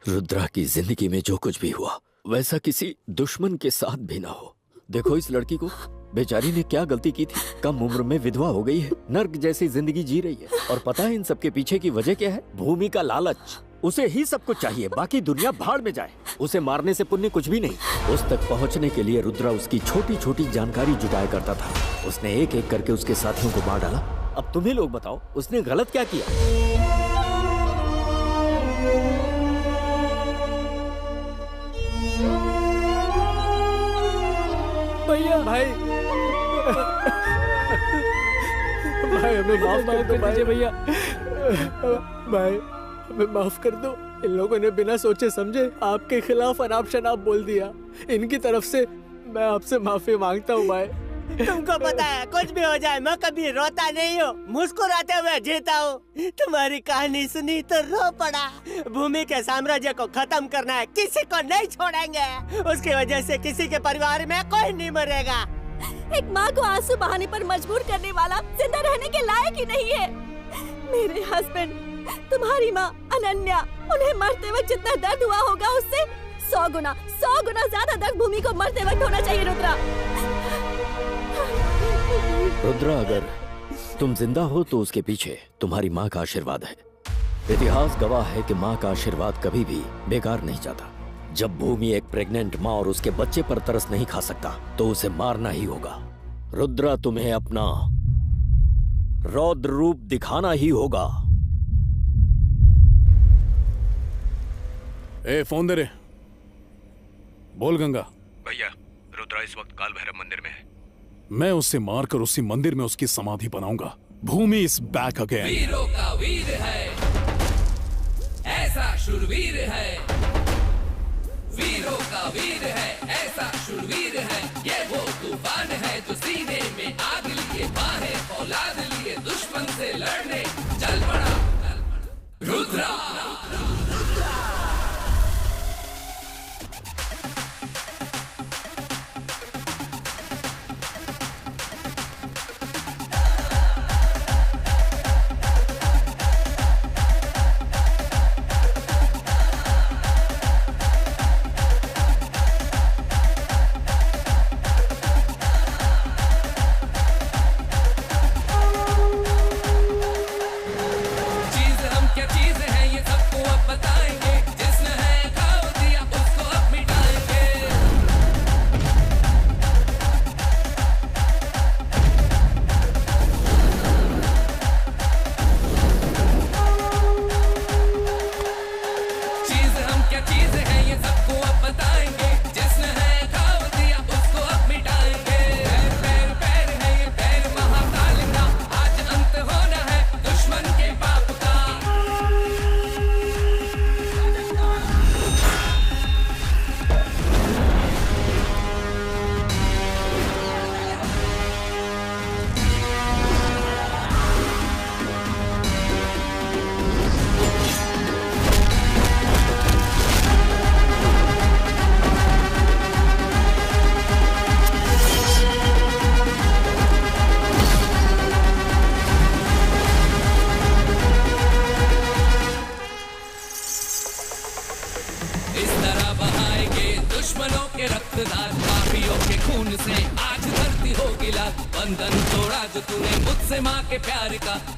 रुद्रा की जिंदगी में जो कुछ भी हुआ वैसा किसी दुश्मन के साथ भी ना हो। देखो इस लड़की को, बेचारी ने क्या गलती की थी। कम उम्र में विधवा हो गई है, नर्क जैसी जिंदगी जी रही है। और पता है इन सब के पीछे की वजह क्या है? भूमि का लालच। उसे ही सब कुछ चाहिए, बाकी दुनिया भाड़ में जाए। उसे मारने से पुण्य कुछ भी नहीं। उस तक पहुंचने के लिए रुद्रा उसकी छोटी छोटी जानकारी जुटाया करता था। उसने एक एक करके उसके साथियों को मार डाला। अब तुम ही लोग बताओ, उसने गलत क्या किया? भैया, भाई, भाई हमें माफ कर दीजिए भैया। भाई हमें माफ कर दो। इन लोगों ने बिना सोचे समझे आपके खिलाफ अनाप शनाप बोल दिया। इनकी तरफ से मैं आपसे माफी मांगता हूँ भाई। तुमको पता है कुछ भी हो जाए मैं कभी रोता नहीं हूँ, मुस्कुराते हुए जीता हूँ। तुम्हारी कहानी सुनी तो रो पड़ा। भूमि के साम्राज्य को खत्म करना है, किसी को नहीं छोड़ेंगे। उसकी वजह से किसी के परिवार में कोई नहीं मरेगा। एक माँ को आंसू बहाने पर मजबूर करने वाला जिंदा रहने के लायक ही नहीं है। मेरे हस्बैंड, तुम्हारी माँ अनन्या, उन्हें मरते वक्त जितना दर्द हुआ होगा उससे 100 गुना ज्यादा दर्द भूमि को मरते वक्त होना चाहिए। रुद्रा, रुद्रा, अगर तुम जिंदा हो तो उसके पीछे तुम्हारी माँ का आशीर्वाद है। इतिहास गवाह है कि माँ का आशीर्वाद कभी भी बेकार नहीं जाता। जब भूमि एक प्रेग्नेंट माँ और उसके बच्चे पर तरस नहीं खा सकता तो उसे मारना ही होगा। रुद्रा, तुम्हें अपना रौद्र रूप दिखाना ही होगा। ए, फोन दे रे। बोल गंगा। भैया, रुद्रा इस वक्त काल भैरव मंदिर में है। मैं उसे मारकर उसी मंदिर में उसकी समाधि बनाऊंगा। भूमि इज बैक अगेन। वीरों का वीर है, ऐसा शूरवीर है, वीरों का वीर है, ऐसा शूरवीर है, ये वो तूफान है जो सीने में आग लिए, बाहें फौलाद लिए दुश्मन से लड़ने चल पड़ा रुद्रा।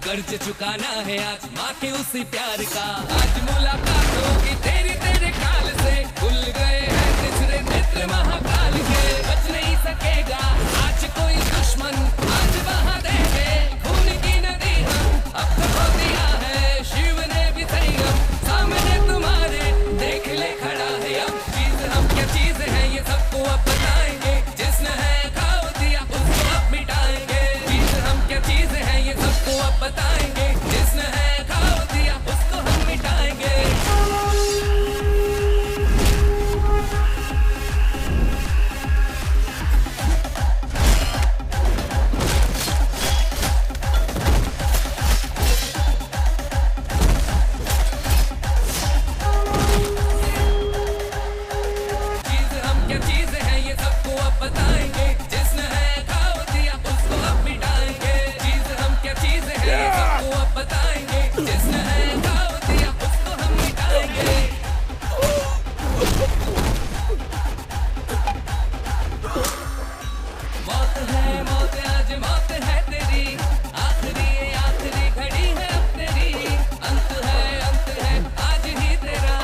कर्ज चुकाना है आज माँ के उसी प्यार का। आज मुलाकात होगी तेरी तेरे काल से, खुल गए हैं तिसरे नेत्र महाकाल के। बच नहीं सकेगा आज कोई दुश्मन, आज बहा देंगे खून की नदी हम। अब तो खो दिया है शिव ने भी संयम, सामने तुम्हारे देख ले खड़ा है अब। चीज हम क्या चीज है ये सबको अब बताएंगे, जिसने है खाओ दिया उसको अब मिटाएंगे। चीज हम क्या चीज है ये सबको अब बताएंगे, जिसने है खाओ दिया उसको हम मिटाएंगे। चीज हम क्या चीज है ये सबको अब बताएंगे, जिसने है खाओ दिया उसको अब मिटाएंगे। चीज हम क्या चीज है ये सबको अब बताएंगे, जिसने है खाओ दिया उसको हम मिटाएंगे। मौत है मौत आज मौत है तेरी, आखिरी घड़ी है अब तेरी। अंत है आज ही तेरा,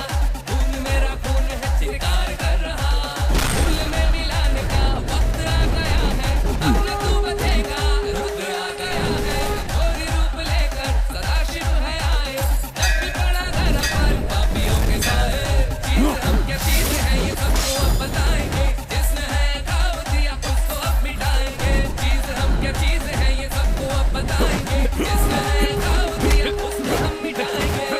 खून मेरा खून है चित्कार कर रहा। फूल में मिलाने का वक्त आ गया है, अब न तू बचेगा रुद्र आ गया है। गोरी रूप लेकर सदाशिव है आए, जब भी पड़ा धरा पर पापियों के साए। चीज हम क्या चीज है ये सबको अब बताएंगे, जिसने है खाओ दिया उसको अब मिटाएंगे। चीज हम क्या चीज है ये सबको अब बताएंगे, जिसने है खाओ दिया उसको हम मिटाएंगे।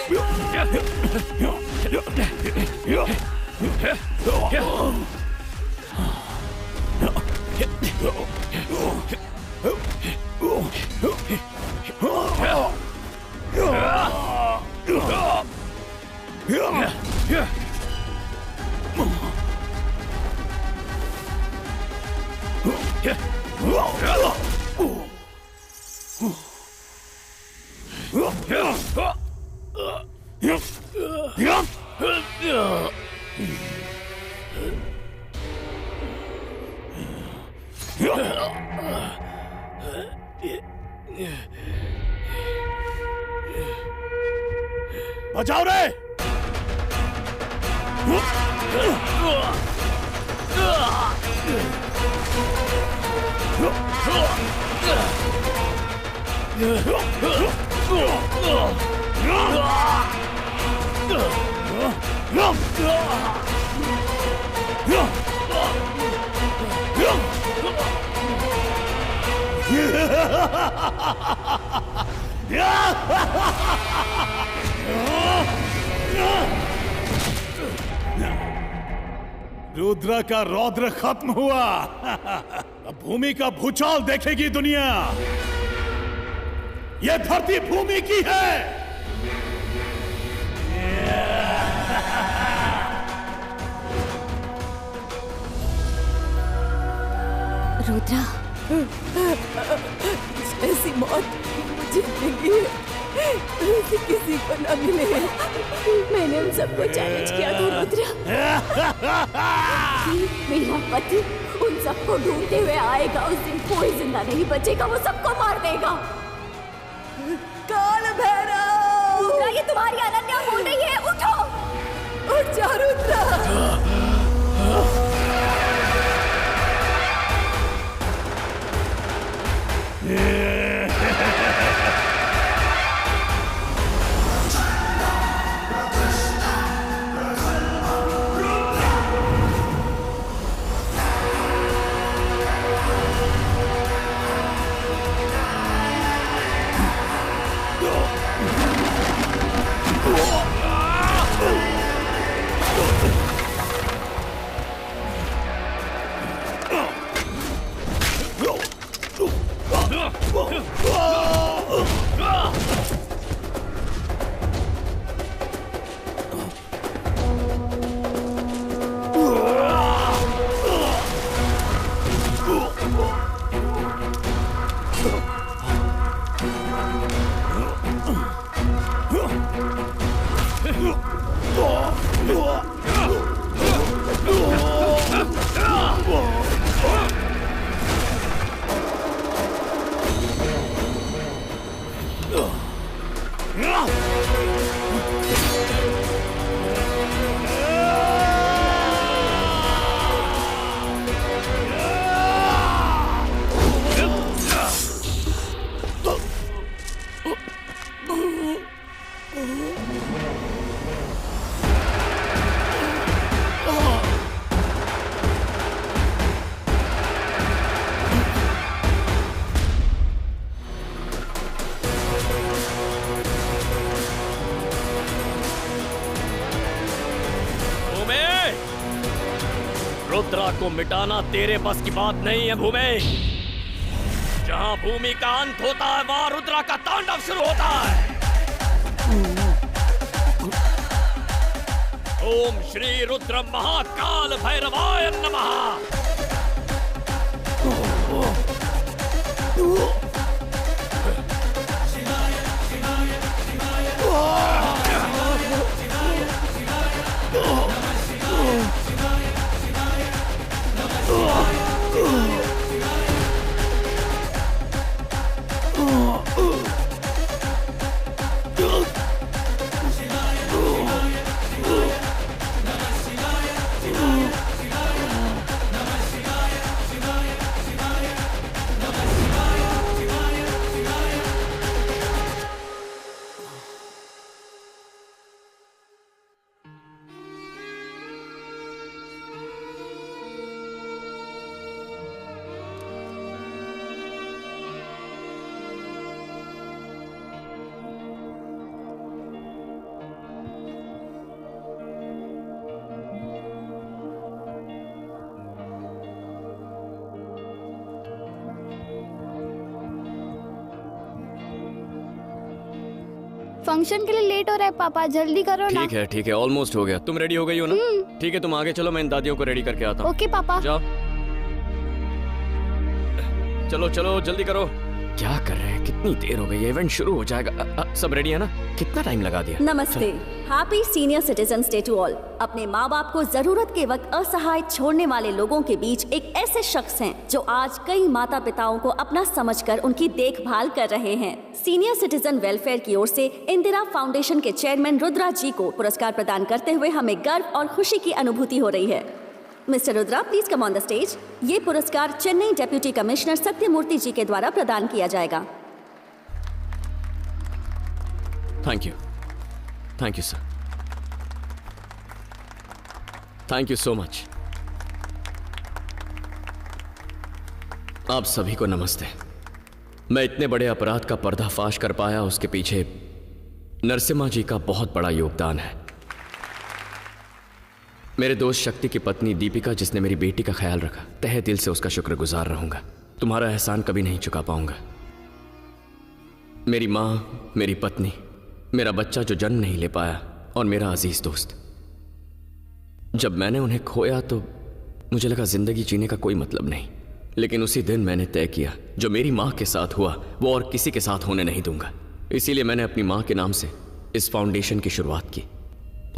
बचाओ रे। रुद्र का रौद्र खत्म हुआ। अब भूमि का भूचाल देखेगी दुनिया। यह धरती भूमि की है। रुद्रा, ऐसी मौत मुझे मिली है, ऐसी किसी को न मिले। मैंने उन सबको चैलेंज किया था रुद्रा। मेरा पति उन सबको ढूंढते हुए आएगा। उस दिन कोई जिंदा नहीं बचेगा, वो सबको मार देगा। काल भैरव! रुद्रा, ये तुम्हारी अनन्या बोल रही है, उठो। उठ जा रुद्रा। रुद्रा को मिटाना तेरे बस की बात नहीं है भूमि। जहां भूमि का अंत होता है वहां रुद्रा का तांडव शुरू होता है। ओम श्री रुद्र महाकाल भैरवाय नमः। फंक्शन के लिए लेट हो रहा है पापा, जल्दी करो ना। ठीक है, ऑलमोस्ट हो गया। तुम रेडी हो गई हो ना? ठीक है, तुम आगे चलो, मैं इन दादियों को रेडी करके आता हूँ। ओके पापा। जाओ, चलो चलो जल्दी करो। क्या कर रहे हैं? कितनी देर हो गई है, इवेंट शुरू हो जाएगा। सब रेडी है ना? कितना टाइम लगा दिया? नमस्ते, happy senior citizens day to all. अपने माँ बाप को जरूरत के वक्त असहाय छोड़ने वाले लोगों के बीच एक ऐसे शख्स हैं जो आज कई माता पिताओं को अपना समझकर उनकी देखभाल कर रहे हैं। सीनियर सिटीजन वेलफेयर की ओर से इंदिरा फाउंडेशन के चेयरमैन रुद्रा जी को पुरस्कार प्रदान करते हुए हमें गर्व और खुशी की अनुभूति हो रही है। Mister Rudra, please come on the stage. ये पुरस्कार चेन्नई डेप्यूटी कमिश्नर सत्यमूर्ति जी के द्वारा प्रदान किया जाएगा। Thank you sir, thank you so much. आप सभी को नमस्ते। मैं इतने बड़े अपराध का पर्दाफाश कर पाया, उसके पीछे नरसिम्हा जी का बहुत बड़ा योगदान है। मेरे दोस्त शक्ति की पत्नी दीपिका, जिसने मेरी बेटी का ख्याल रखा, तहे दिल से उसका शुक्रगुजार रहूंगा। तुम्हारा एहसान कभी नहीं चुका पाऊंगा। मेरी माँ, मेरी पत्नी, मेरा बच्चा जो जन्म नहीं ले पाया, और मेरा अजीज दोस्त। जब मैंने उन्हें खोया तो मुझे लगा जिंदगी जीने का कोई मतलब नहीं, लेकिन उसी दिन मैंने तय किया जो मेरी माँ के साथ हुआ वो और किसी के साथ होने नहीं दूंगा। इसीलिए मैंने अपनी माँ के नाम से इस फाउंडेशन की शुरुआत की,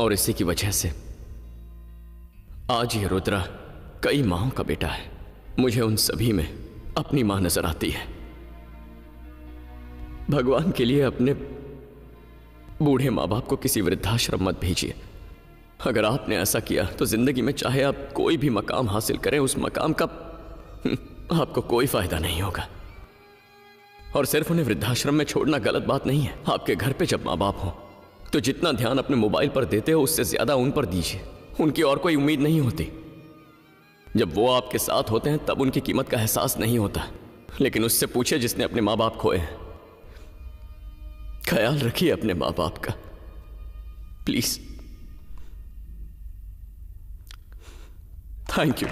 और इसी की वजह से आज ये रुद्रा कई माँओं का बेटा है। मुझे उन सभी में अपनी माँ नजर आती है। भगवान के लिए अपने बूढ़े माँ बाप को किसी वृद्धाश्रम मत भेजिए। अगर आपने ऐसा किया तो जिंदगी में चाहे आप कोई भी मकाम हासिल करें, उस मकाम का आपको कोई फायदा नहीं होगा। और सिर्फ उन्हें वृद्धाश्रम में छोड़ना गलत बात नहीं है। आपके घर पे जब माँ बाप हो तो जितना ध्यान अपने मोबाइल पर देते हो उससे ज्यादा उन पर दीजिए। उनकी और कोई उम्मीद नहीं होती। जब वो आपके साथ होते हैं तब उनकी कीमत का एहसास नहीं होता, लेकिन उससे पूछे जिसने अपने माँ बाप खोए हैं। ख्याल रखिए अपने माँ बाप का, प्लीज। Thank you.